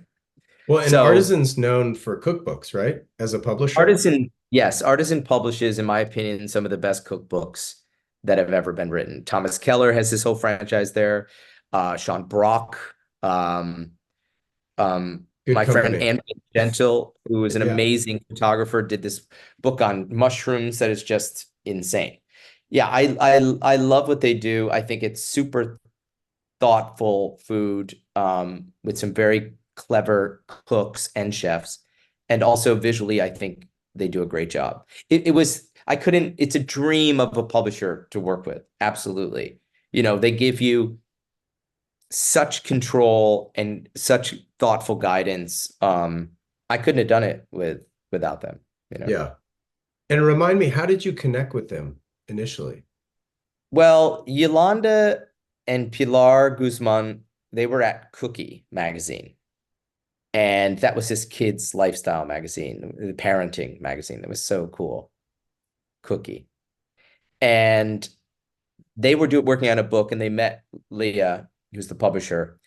Well, and So Artisan's known for cookbooks, right? As a publisher? Artisan, yes, Artisan publishes, in my opinion, some of the best cookbooks that have ever been written. Thomas Keller has his whole franchise there. Sean Brock, um, Good my friend company. Anthony Gentle, who is an Yeah. amazing photographer, did this book on mushrooms that is just insane. Yeah, I love what they do. I think it's super thoughtful food with some very clever cooks and chefs. And also visually, I think they do a great job. It's a dream of a publisher to work with. Absolutely. They give you such control and such thoughtful guidance. I couldn't have done it without them. Yeah. And remind me, how did you connect with them initially? Well, Yolanda and Pilar Guzman, they were at Cookie magazine. And that was this kid's lifestyle magazine, the parenting magazine that was so cool. Cookie. And they were working on a book and they met Leah, who's the publisher.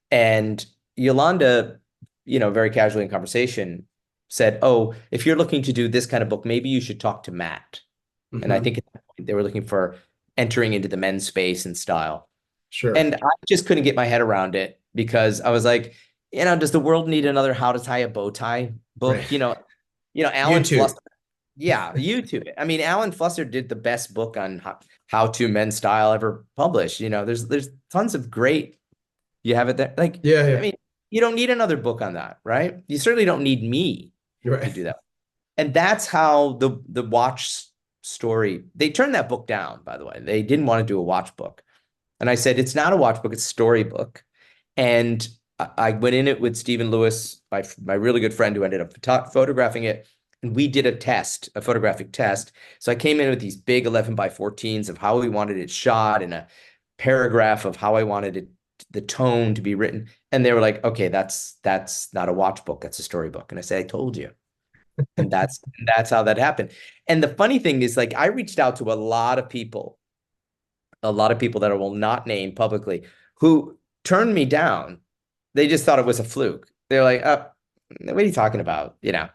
And Yolanda, very casually in conversation, said, oh, if you're looking to do this kind of book, maybe you should talk to Matt. And I Hmm. think at that point they were looking for entering into the men's space and style. Sure. And I just couldn't get my head around it because I was like, does the world need another How to Tie a Bow Tie Right. book? Alan YouTube. Flusser. Yeah, YouTube. I mean, Alan Flusser did the best book on how to men's style ever published. There's tons of great. You have it there. Like, Yeah, I yeah. mean, you don't need another book on that, right? You certainly don't need me to Right. do that. And that's how the watch story. They turned that book down, by the way. They didn't want to do a watch book. And I said, it's not a watch book, it's a storybook. And I went in it with Stephen Lewis, my really good friend who ended up photographing it. And we did a photographic test. So I came in with these big 11 by 14s of how we wanted it shot and a paragraph of how I wanted the tone to be written. And they were like, okay, that's not a watch book, that's a storybook. And I said, I told you. And that's how that happened. And the funny thing is, like, I reached out to a lot of people that I will not name publicly, who turned me down. They just thought it was a fluke. They're like, what are you talking about? You know.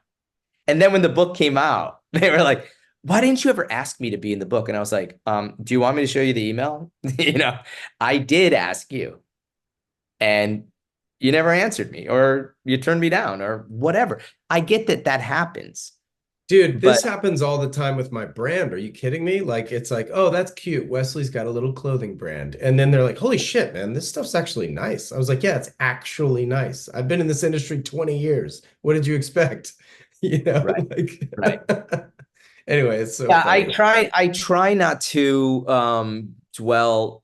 And then when the book came out, they were like, why didn't you ever ask me to be in the book? And I was like, do you want me to show you the email? You know, I did ask you, and you never answered me, or you turned me down, or whatever. I get that that happens, Dude, this but happens all the time with my brand. Are you kidding me? Like, it's like, oh, that's cute. Wesley's got a little clothing brand. And then they're like, holy shit, man, this stuff's actually nice. I was like, yeah, it's actually nice. I've been in this industry 20 years. What did you expect? You know, right, like, right. anyway, it's so Yeah, funny. I try not to dwell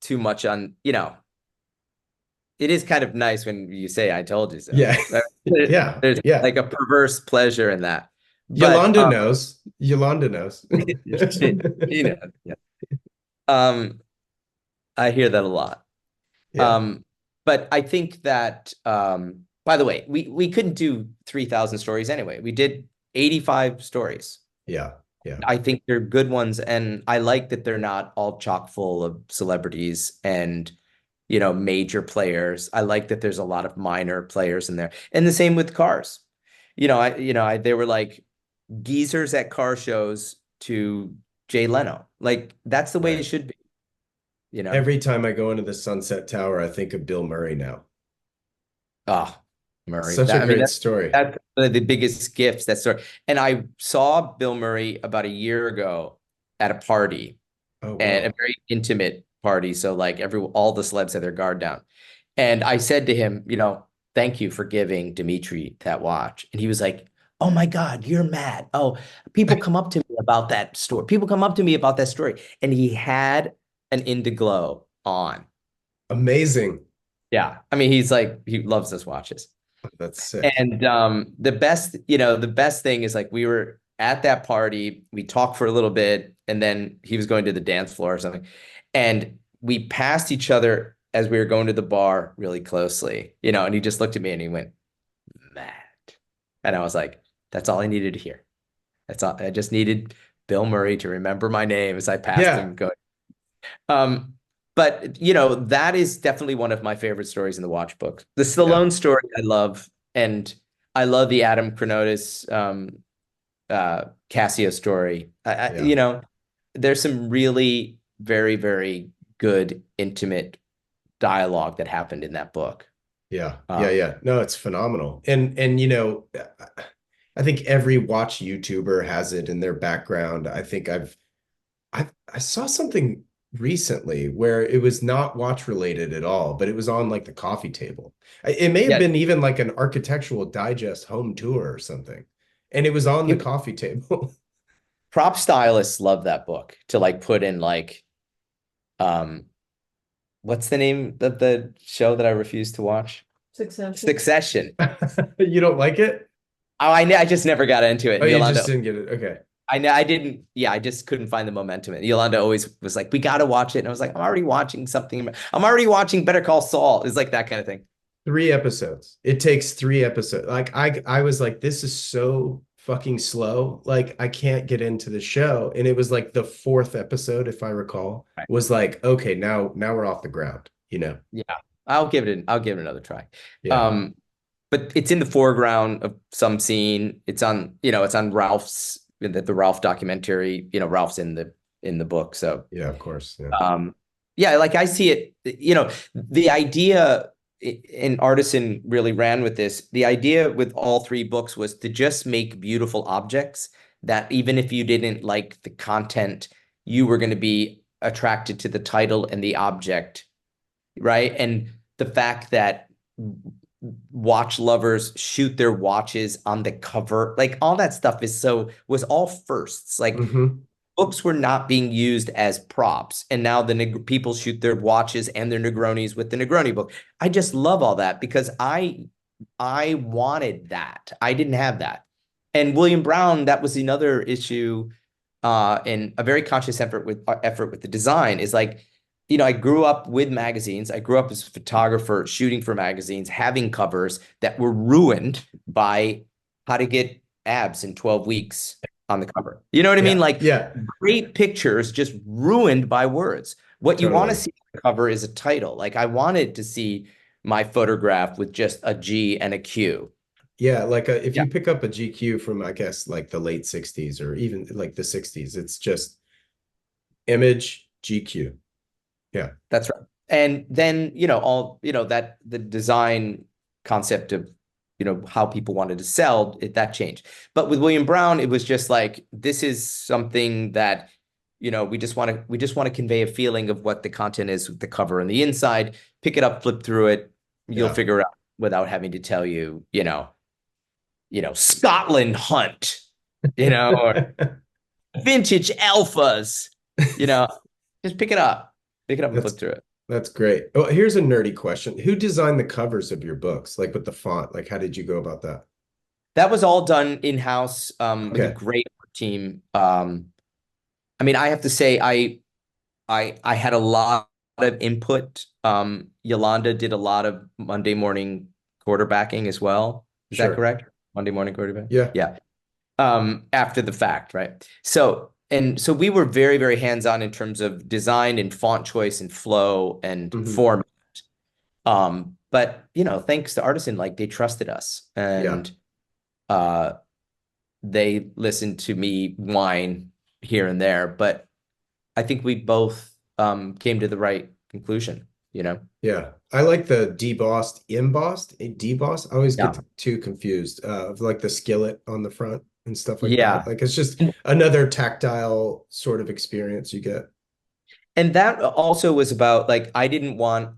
too much on, you know, it is kind of nice when you say I told you so. Yeah. Yeah. There's Yeah. like a perverse pleasure in that. But Yolanda knows. Yolanda knows. you know, yeah. Um, I hear that a lot. Yeah. Um, but I think that by the way, we couldn't do 3,000 stories anyway. We did 85 stories. Yeah. Yeah. I think they're good ones, and I like that they're not all chock full of celebrities and, you know, major players. I like that there's a lot of minor players in there. And the same with cars. They were like geezers at car shows to Jay Leno. Like that's the way it Right. should be, you know. Every time I go into the Sunset Tower, I think of Bill Murray now. Oh, Murray. Such a That I mean great story. that's one of the biggest gifts, that story. And I saw Bill Murray about a year ago at a party, Oh, and a wow. very intimate party. So like all the celebs had their guard down. And I said to him, you know, thank you for giving Dimitri that watch. And he was like, oh my God, you're mad. Oh, people come up to me about that story. People come up to me about that story. And he had an Indiglo on. Amazing. Yeah. I mean, he's like, he loves those watches. That's sick. And the best thing is, like, we were at that party, we talked for a little bit, and then he was going to the dance floor or something. And we passed each other as we were going to the bar really closely, you know, and he just looked at me and he went, mad. And I was like, that's all I needed to hear. That's all. I just needed Bill Murray to remember my name as I passed Yeah. him going. Um, but you know, that is definitely one of my favorite stories in the watch book. The Yeah. Stallone story I love, and I love the Adam Chronotis Casio story. Yeah. You know, there's some really very, very good intimate dialogue that happened in that book. Yeah. Um, Yeah. Yeah. No, it's phenomenal. And you know, I think every watch YouTuber has it in their background. I think I saw something recently where it was not watch related at all, but it was on like the coffee table. It may have yeah, been even like an architectural digest home tour or something. And it was on the you, coffee table. prop stylists love that book to like put in like um what's the name of the show that I refuse to watch? Succession. You don't like it? Oh, I just never got into it. Oh, And you just Yolanda, didn't get it. Okay. I know I didn't. Yeah, I just couldn't find the momentum. And Yolanda always was like, "We got to watch it." And I was like, "I'm already watching something. I'm already watching Better Call Saul." It's like that kind of thing. 3 episodes. It takes 3 episodes. Like I was like, this is so fucking slow. Like I can't get into the show. And it was like the fourth episode, if I recall, Right. was like, okay, now we're off the ground, you know? Yeah, I'll give it another try. Yeah. Um, but it's in the foreground of some scene. It's on Ralph's the Ralph documentary. You know, Ralph's in the book. So Yeah, of course. Yeah. yeah, like I see it, you know, the idea, and Artisan really ran with this. The idea with all three books was to just make beautiful objects that even if you didn't like the content, you were going to be attracted to the title and the object, right? And the fact that watch lovers shoot their watches on the cover, like all that stuff was all firsts. Like Hmm. books were not being used as props, and now people shoot their watches and their Negronis with the Negroni book. I just love all that because I wanted that. I didn't have that. And William Brown, that was another issue, and a very conscious effort with the design is like I grew up with magazines. I grew up as a photographer, shooting for magazines, having covers that were ruined by how to get abs in 12 weeks on the cover. You know what I mean? Yeah. Like Yeah. great pictures just ruined by words. What you want to Totally. see on the cover is a title. Like I wanted to see my photograph with just a G and a Q. Yeah, like if Yeah, you pick up a GQ from, I guess, like the late 60s or even like the 60s, it's just image GQ. Yeah, that's right. And then, that the design concept of, how people wanted to sell it, that changed. But with William Brown, it was just like, this is something that, we just want to convey a feeling of what the content is with the cover and the inside. Pick it up, flip through it, you'll yeah. figure it out without having to tell you, Scotland Hunt, or vintage alphas, you know, just pick it up and flip That's through it. that's great. Oh, here's a nerdy question. Who designed the covers of your books? Like with the font? Like how did you go about that? That was all done in-house, with a Okay, great team. I mean, I have to say, I had a lot of input. Yolanda did a lot of Monday morning quarterbacking as well. Is that sure. correct? Monday morning quarterback? Yeah, Yeah. After the fact, right? So we were very, very hands-on in terms of design and font choice and flow and hmm, form. But thanks to Artisan, like they trusted us yeah, and uh they listened to me whine here and there, but I think we both came to the right conclusion. yeah. I like the debossed, embossed, debossed. I always Yeah. get too confused of like the skillet on the front and stuff like that. Yeah. Like it's just another tactile sort of experience you get. And that also was about like I didn't want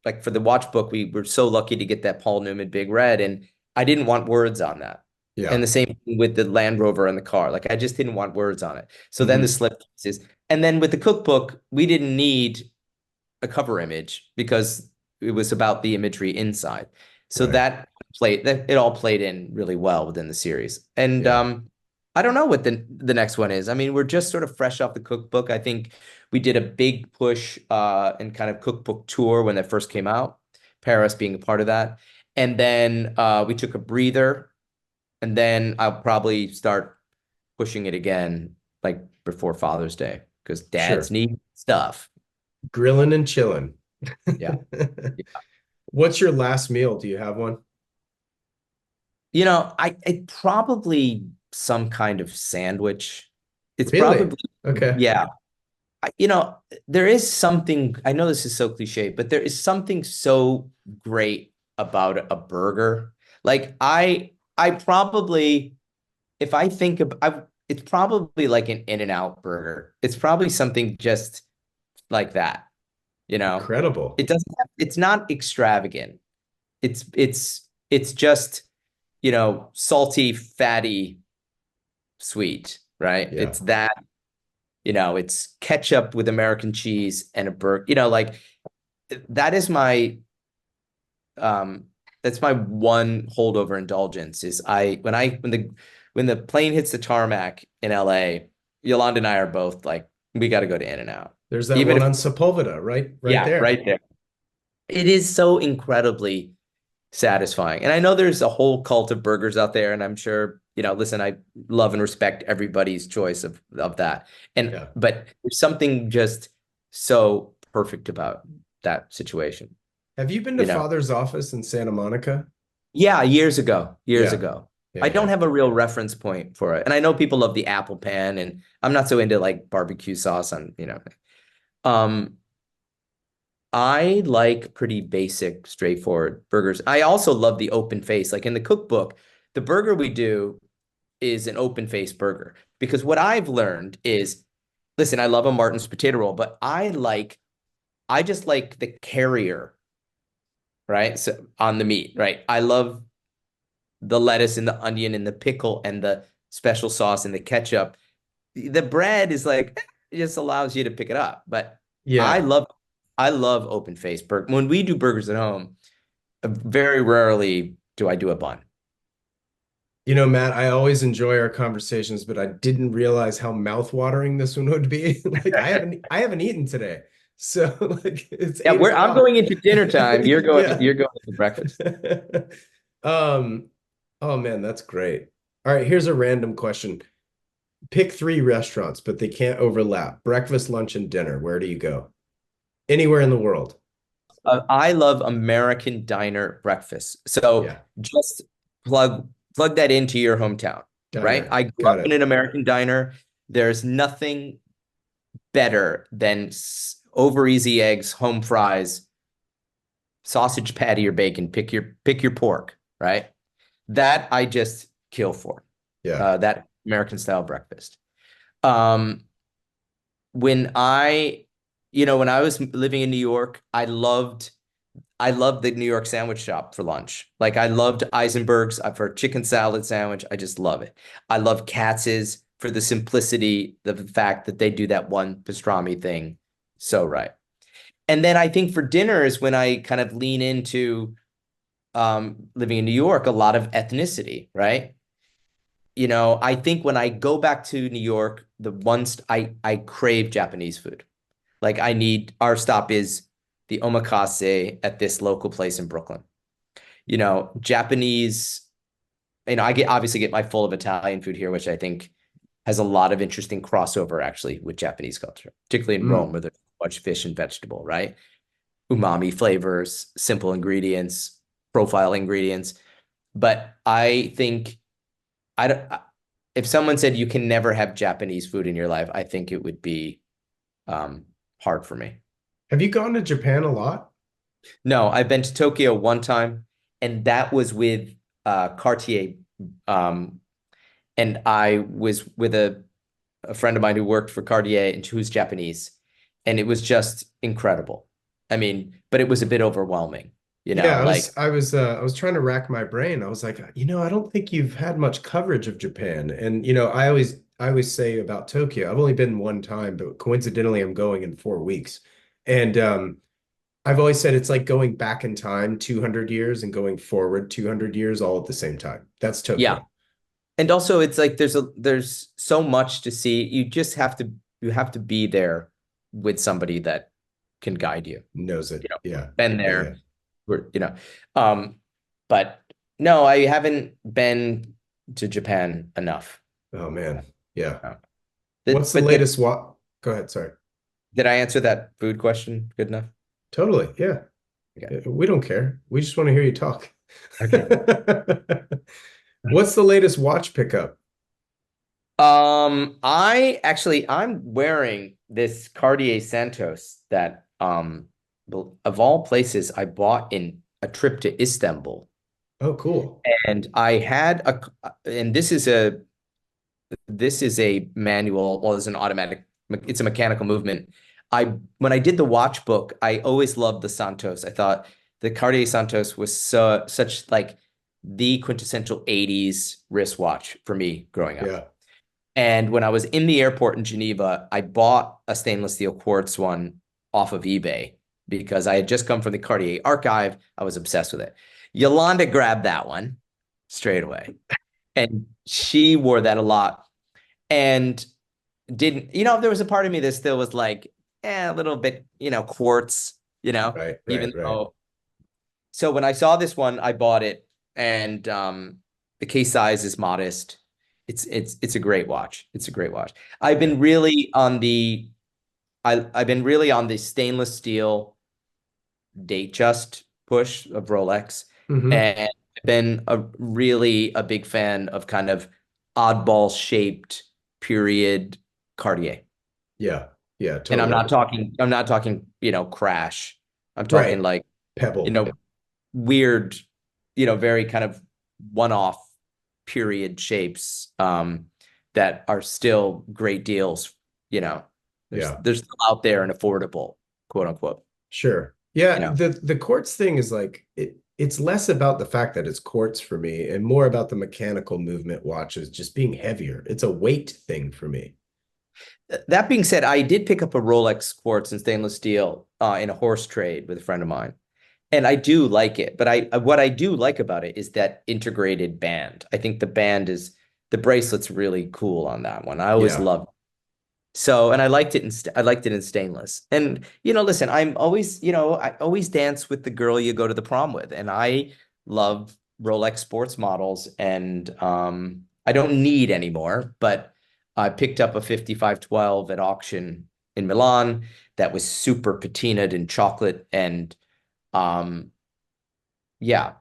like for the watch book we were so lucky to get that Paul Newman Big Red and I didn't want words on that. And Yeah. the same thing with the Land Rover and the car. Like I just didn't want words on it. So then the Hmm. slip cases. And then with the cookbook, we didn't need a cover image because it was about the imagery inside. So Right. that it all played in really well within the series. And Yeah. I don't know what the next one is. I mean, we're just sort of fresh off the cookbook. I think we did a big push and kind of cookbook tour when that first came out, Paris being a part of that. And then we took a breather, and then I'll probably start pushing it again, like before Father's Day, because dads Sure. need stuff. Grilling and chilling. Yeah. What's your last meal? Do you have one? I probably some kind of sandwich. It's Really? probably, Okay. yeah. There is something, I know this is so cliche, but there is something so great about a burger. Like I probably, if I think of, it's probably like an In-N-Out burger. It's probably something just like that, you know? Incredible. It's not extravagant. It's just, salty, fatty, sweet, right? Yeah. It's that, it's ketchup with American cheese and a burger, like that is um that's my one holdover indulgence is when the plane hits the tarmac in LA, Yolanda and I are both like, we got to go to In-N-Out. There's that Even one if, on Sepulveda, right? Right yeah, there. right there. It is so incredibly satisfying. And I know there's a whole cult of burgers out there, and I'm sure, listen, I love and respect everybody's choice of that. And Yeah. but there's something just so perfect about that situation, Have you been to you know. Father's office in Santa Monica? Yeah, years ago, years Yeah. ago. Yeah. I don't Yeah. have a real reference point for it. And I know people love the apple pan, and I'm not so into like barbecue sauce on. Um, I like pretty basic, straightforward burgers. I also love the open face. Like in the cookbook, the burger we do is an open face burger. Because what I've learned is, listen, I love a Martin's potato roll, but I just like the carrier, right? So on the meat, right? I love the lettuce and the onion and the pickle and the special sauce and the ketchup. The bread is like, it just allows you to pick it up. But I Yeah. love I love open face burger. When we do burgers at home, very rarely do I do a bun. You know, Matt, I always enjoy our conversations, but I didn't realize how mouth-watering this one would be. Like I haven't eaten today. So like it's Yeah, eight I'm o'clock. going into dinner time. Yeah. You're going to breakfast. Um, oh man, that's great. All right, here's a random question. Pick three restaurants, but they can't overlap. Breakfast, lunch, and dinner. Where do you go? Anywhere in the world. I love American diner breakfast. So Yeah. just plug that into your hometown, right? Diner. I grew Got up in it. an American diner. There's nothing better than over easy eggs, home fries, sausage patty or bacon. Pick your pork, right? That I just kill for. Yeah. That American style breakfast. Um, when I, when I was living in New York, I loved the New York sandwich shop for lunch. Like I loved Eisenberg's for a chicken salad sandwich. I just love it. I love Katz's for the simplicity, the fact that they do that one pastrami thing so right. And then I think for dinner is when I kind of lean into living in New York, a lot of ethnicity, right? I think when I go back to New York, the ones I crave Japanese food. Like our stop is the omakase at this local place in Brooklyn. Japanese, I obviously get my full of Italian food here, which I think has a lot of interesting crossover actually with Japanese culture, particularly in Rome Mm. where there's much fish and vegetable, right? Umami flavors, simple ingredients, profile ingredients. But I think I don't, if someone said you can never have Japanese food in your life, I think it would be um, hard for me. Have you gone to Japan a lot? No, I've been to Tokyo one time, and that was with Cartier. Um, and I was with a friend of mine who worked for Cartier and who's Japanese, and it was just incredible. I mean, but it was a bit overwhelming, Yeah, I like was I was uh I was trying to rack my brain. I was like, I don't think you've had much coverage of Japan. And I always say about Tokyo, I've only been one time, but coincidentally I'm going in 4 weeks. And I've always said it's like going back in time 200 years and going forward 200 years all at the same time. That's yeah. Tokyo. And also it's like there's so much to see. You have to be there with somebody that can guide you. Knows it. Yeah. Been Yeah, yeah. there, um, but no, I haven't been to Japan enough. Oh man. Yeah. Uh, What's the but did latest what? Go ahead, sorry. did I answer that food question good enough? Totally. Yeah. Okay. We don't care. We just want to hear you talk. Okay. What's the latest watch pickup? I'm wearing this Cartier Santos that of all places I bought in a trip to Istanbul. Oh, cool. And and this is a manual, well, it's an automatic, it's a mechanical movement. When I did the watch book, I always loved the Santos. I thought the Cartier Santos was such like the quintessential 80s wristwatch for me growing up. Yeah. And when I was in the airport in Geneva, I bought a stainless steel quartz one off of eBay because I had just come from the Cartier archive. I was obsessed with it. Yolanda grabbed that one straight away. And she wore that a lot and didn't, there was a part of me that still was like, a little bit, quartz, Right, right, even right. though. So when I saw this one, I bought it and the case size is modest. It's a great watch. It's a great watch. I've Yeah. been really on the I've been really on the stainless steel date just push of Rolex, Hmm. and I've been a big fan of kind of oddball shaped period Cartier. Yeah. Yeah, And I'm totally. not talking I'm not talking, crash. I'm talking Right. like, you Pebble. know, weird, very kind of one-off period shapes that are still great deals, you know. There's Yeah. they're still out there and affordable, quote unquote, Sure. you Yeah, know. the quartz thing is like it's less about the fact that it's quartz for me and more about the mechanical movement watches just being heavier. It's a weight thing for me. That being said, I did pick up a Rolex quartz and stainless steel in a horse trade with a friend of mine. And I do like it, but what I do like about it is that integrated band. I think the bracelet's really cool on that one. I always Yeah. loved. So, and I liked it I liked it in stainless. And listen, I'm always, I always dance with the girl you go to the prom with, and I love Rolex sports models, and I don't need anymore, but I picked up a 5512 at auction in Milan that was super patinaed in chocolate, and um yeah,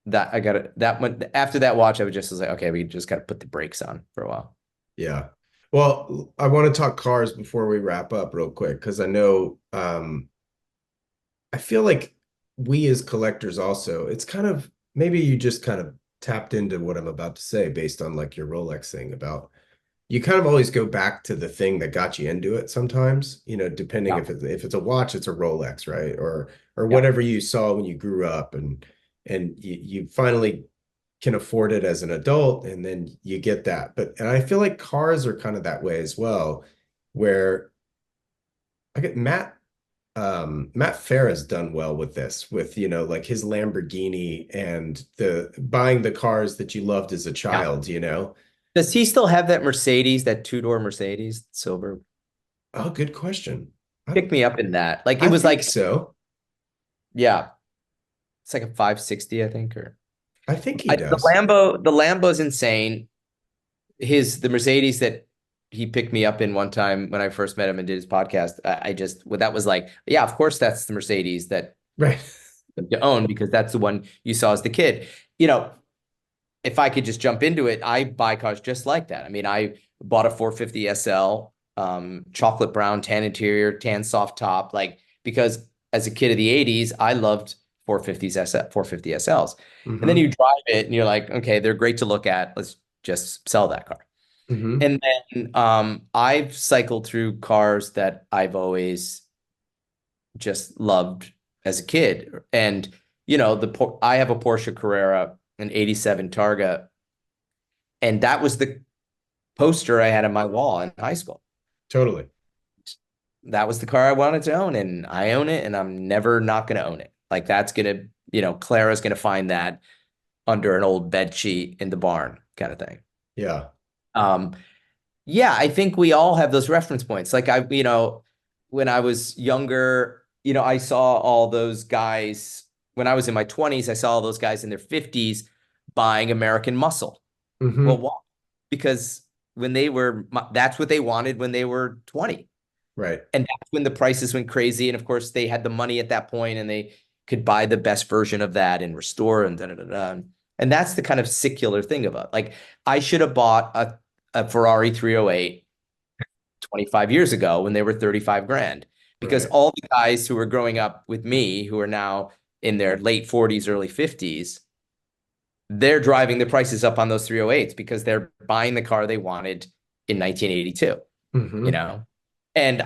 that I got it. That one after that watch, I was like, okay, we just got to put the brakes on for a while. Yeah. Well, I want to talk cars before we wrap up real quick because I know I feel like we as collectors also, it's kind of maybe you just kind of tapped into what I'm about to say based on like your Rolex thing about you kind of always go back to the thing that got you into it sometimes, depending Yeah, if it's a watch, it's a Rolex, right? Or yeah. whatever you saw when you grew up and you finally can afford it as an adult and then you get that. And I feel like cars are kind of that way as well, where I get Matt Farah's done well with this, with like his Lamborghini and the buying the cars that you loved as a Yeah. child. Does he still have that Mercedes, that two-door Mercedes, silver? Oh, good question. I Pick me up in that. Like it I was think like, so. yeah, it's like a 560, I think, or I think he does. The Lambo's insane. The Mercedes that he picked me up in one time when I first met him and did his podcast, I just, well, that was like, yeah, of course that's the Mercedes that Right. you own because that's the one you saw as the kid. You know, if I could just jump into it, I buy cars just like that. I mean, I bought a 450 SL, chocolate brown, tan interior, tan soft top, like because as a kid of the 80s, I loved 450s SL, 450 SLs. And then Mm-hmm. you drive it and you're like, okay, they're great to look at. Let's just sell that car. Mm-hmm. And then I've cycled through cars that I've always just loved as a kid. And I have a Porsche Carrera, an 87 Targa, and that was the poster I had on my wall in high school. Totally. That was the car I wanted to own, and I own it, and I'm never not going to own it. Like that's gonna, Clara's gonna find that under an old bed sheet in the barn, kind of thing. Yeah. Um, yeah, I think we all have those reference points. Like when I was younger, I saw all those guys. When I was in my 20s, I saw all those guys in their 50s buying American Muscle. Well, Mm-hmm. why? Because that's what they wanted when they were 20. Right. And that's when the prices went crazy. And of course, they had the money at that point and they could buy the best version of that and restore and da da da da. And that's the kind of secular thing about like I should have bought a Ferrari 308 25 years ago when they were 35 grand because Right. all the guys who were growing up with me who are now in their late 40s, early 50s, they're driving the prices up on those 308s because they're buying the car they wanted in 1982, you Mm-hmm. know? And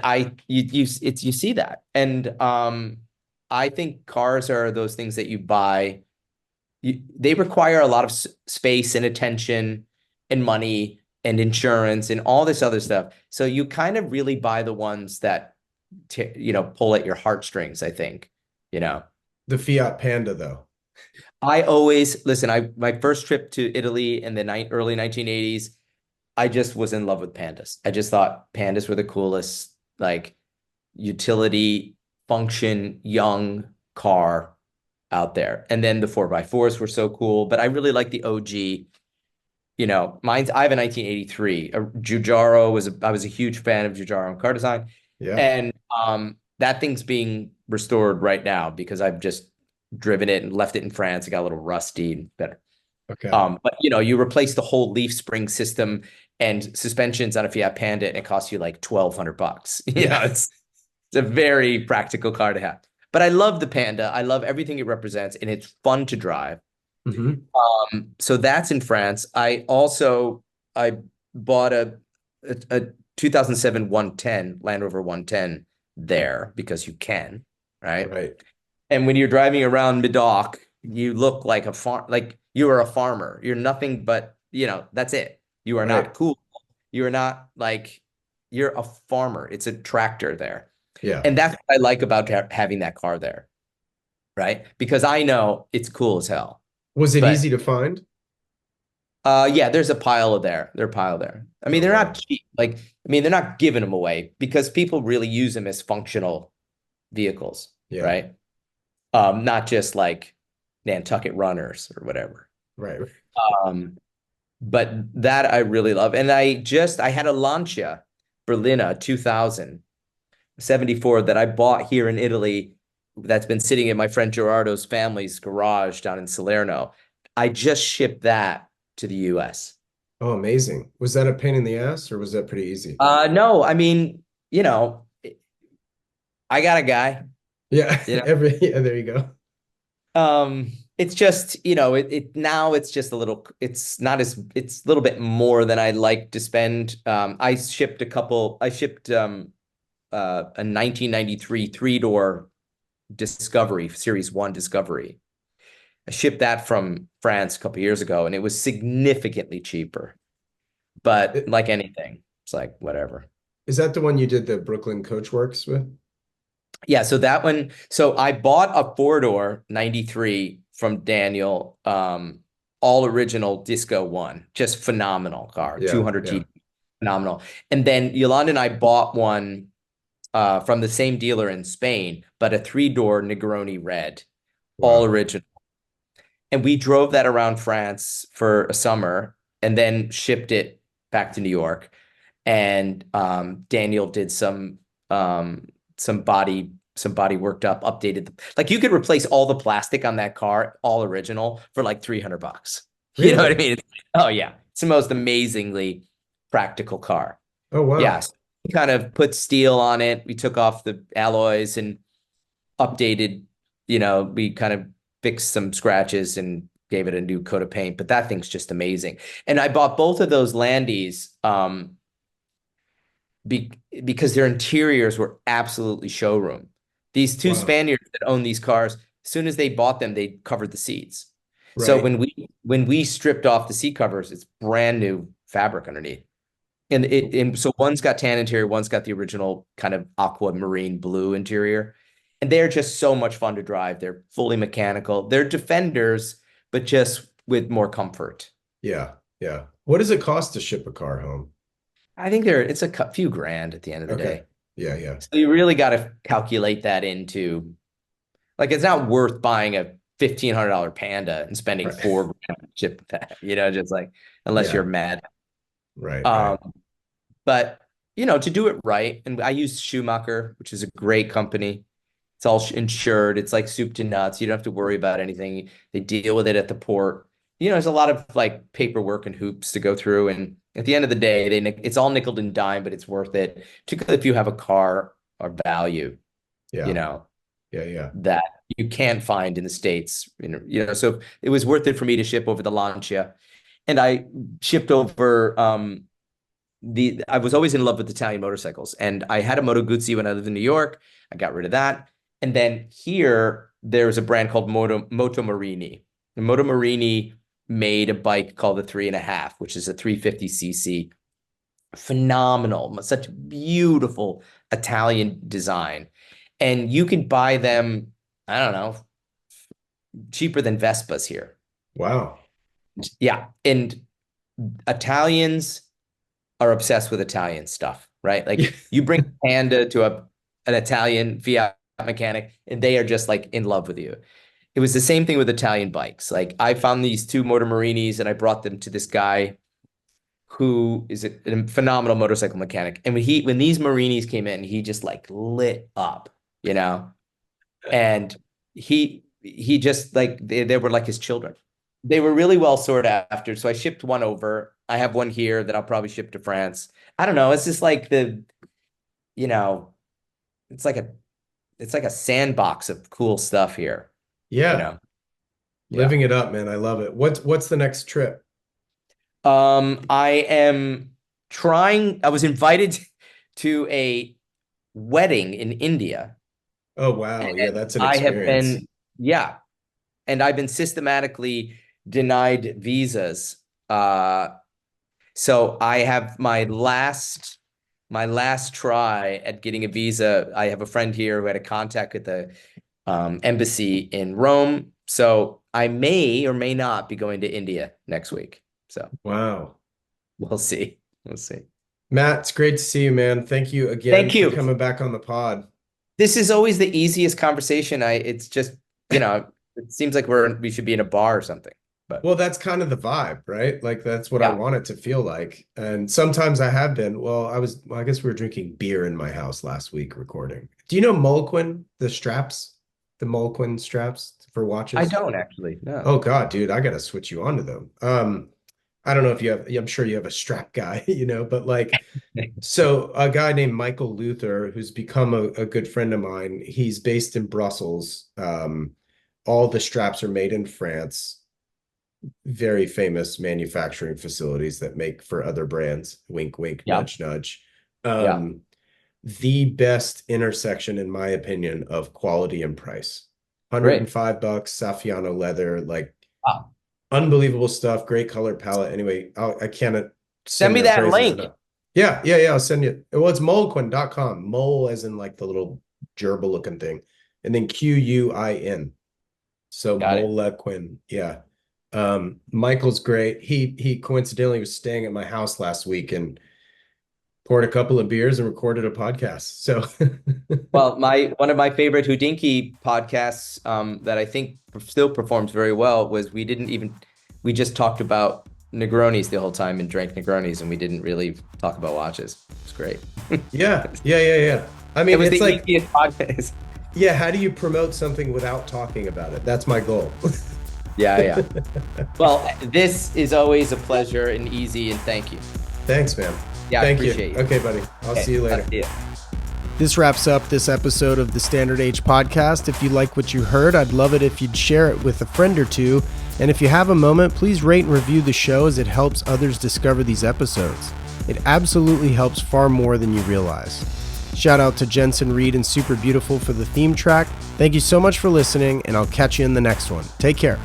you see that. And I think cars are those things that you buy. They require a lot of space and attention and money and insurance and all this other stuff. So you kind of really buy the ones that pull at your heartstrings, I think, you know. The Fiat Panda, though. I always listen. My first trip to Italy in the early 1980s, I just was in love with pandas. I just thought pandas were the coolest, like utility function young car out there. And then the 4x4s were so cool, but I really like the OG. I have a 1983. I was a huge fan of Giugiaro car design, Yeah. and that thing's being restored right now because I've just driven it and left it in France. It got a little rusty and better. Okay. But you replace the whole leaf spring system and suspensions on a Fiat Panda, and it costs you like $1,200. Yeah. It's a very practical car to have. But I love the Panda. I love everything it represents, and it's fun to drive. Mm-hmm. So that's in France. I bought a 2007 110 Land Rover 110 there because you can, right? Right. And when you're driving around Medoc, you look like like you are a farmer. You're nothing but, that's it. You are Right. not cool. You are not like you're a farmer. It's a tractor there. Yeah. And that's what I like about having that car there. right? Because I know it's cool as hell. Was it easy But to find? yeah, there's a pile of there. There's a pile there. I mean, Oh they're not wow. cheap. Like, I mean, they're not giving them away because people really use them as functional vehicles, Yeah. right? Not just like Nantucket runners or whatever. Right. Um, but that I really love. And I had a Lancia Berlina 2074 that I bought here in Italy that's been sitting in my friend Gerardo's family's garage down in Salerno. I just shipped that to the US. Oh, amazing. Was that a pain in the ass or was that pretty easy? No, I mean, I got a guy, Yeah. you know. Yeah, there you go. It's just, it now it's just a little, it's a little bit more than I'd like to spend. I shipped a 1993 three-door Discovery, Series 1 Discovery. I shipped that from France a couple years ago and it was significantly cheaper. But I- like anything, it's like whatever. Is that the one you did the Brooklyn Coach Works with? Yeah, so that one, so I bought a four-door 93 from Daniel, all original Disco one, just phenomenal car, Yeah, 200 yeah. T, phenomenal. And then Yolanda and I bought one from the same dealer in Spain, but a three-door Negroni red, all Wow. original. And we drove that around France for a summer and then shipped it back to New York. And Daniel did um, some body worked up, updated. Like you could replace all the plastic on that car, all original, for like $300. You know what I Really? mean? Oh yeah, it's the most amazingly practical car. Oh, wow. Yes, we kind of put steel on it. We took off the alloys and updated. We kind of fixed some scratches and gave it a new coat of paint. But that thing's just amazing. And I bought both of those Landys. Be, because their interiors were absolutely showroom. These two Wow. Spaniards that own these cars, as soon as they bought them, they covered the seats. So Right. when we stripped off the seat covers, it's brand new fabric underneath. And so one's got tan interior, one's got the original kind of aquamarine blue interior. And they're just so much fun to drive. They're fully mechanical. They're Defenders, but just with more comfort. Yeah, yeah. What does it cost to ship a car home? I think it's a few grand at the end of the Okay. day. Yeah, yeah. So you really got to calculate that into like it's not worth buying a $1,500 Panda and spending Right. 4 grand to ship that, just like unless Yeah. you're mad. Right, right. Um, but to do it right, and I use Schumacher, which is a great company. It's all insured. It's like soup to nuts. You don't have to worry about anything. They deal with it at the port. There's a lot of like paperwork and hoops to go through. And at the end of the day, it's all nickel and dime, but it's worth it, particularly if you have a car or value, you Yeah. know, Yeah, yeah. that you can't find in the States. So it was worth it for me to ship over the Lancia. And I shipped over I was always in love with Italian motorcycles. And I had a Moto Guzzi when I lived in New York. I got rid of that. And then here there's a brand called Moto Marini. And Moto Marini made a bike called the 3.5, which is a 350cc. Phenomenal, such beautiful Italian design. And you can buy them, I don't know, cheaper than Vespas here. Wow. Yeah. And Italians are obsessed with Italian stuff, right? Yeah. Like you bring a Panda to an Italian Fiat mechanic and they are just like in love with you. It was the same thing with Italian bikes. Like I found these two Motor Marinis and I brought them to this guy who is a phenomenal motorcycle mechanic. And when these Marinis came in, he just like lit up, you know? And he just like they were like his children. They were really well sought after. So I shipped one over. I have one here that I'll probably ship to France. I don't know. It's just like you know, it's like a sandbox of cool stuff here, you Yeah. know. Yeah. Living it up, man. I love it. What's the next trip? I am I was invited to a wedding in India. Oh, wow. Yeah, And that's an I have experience. been, yeah, and I've been systematically denied visas. So I have my last try at getting a visa. I have a friend here who had a contact with embassy in Rome. So I may or may not be going to India next week. So Wow. we'll see. We'll see. Matt, it's great to see you, man. Thank you again Thank for you. coming back on the pod. This is always the easiest conversation. It's just, it seems like we should be in a bar or something. But Well, that's kind of the vibe, right? Like that's what I Yeah. want it to feel like. And sometimes I have been. Well, I guess we were drinking beer in my house last week recording. Do you know Molquin, the straps? The Molquin straps for watches? I don't actually. No. Oh God, dude, I gotta switch you onto them. I don't know if you have, I'm sure you have a strap guy, but like, so a guy named Michael Luther, who's become a good friend of mine, he's based in Brussels. All the straps are made in France, very famous manufacturing facilities that make for other brands. Wink, wink, Yeah. nudge, nudge. Yeah. The best intersection, in my opinion, of quality and price. Great. $105, Saffiano leather, like Wow. unbelievable stuff, great color palette. Anyway, I cannot Send me their that praises link. enough. Yeah, I'll send you. Well, it's molequin.com. Mole as in like the little gerbil looking thing. And then Quin. So Got it. Molequin. Yeah. Michael's great. He coincidentally was staying at my house last week and poured a couple of beers and recorded a podcast. So Well, one of my favorite Houdinki podcasts that I think still performs very well was we just talked about Negronis the whole time and drank Negronis, and we didn't really talk about watches. It's great. Yeah. I mean, It was it's the like, easiest podcast. yeah, how do you promote something without talking about it? That's my goal. Yeah. Well, this is always a pleasure and easy, and thank you. Thanks, man. Yeah, Thank I appreciate you. you. Okay, buddy. I'll see you later. See you. This wraps up this episode of the Standard Age podcast. If you like what you heard, I'd love it if you'd share it with a friend or two. And if you have a moment, please rate and review the show as it helps others discover these episodes. It absolutely helps far more than you realize. Shout out to Jensen Reed and Super Beautiful for the theme track. Thank you so much for listening, and I'll catch you in the next one. Take care.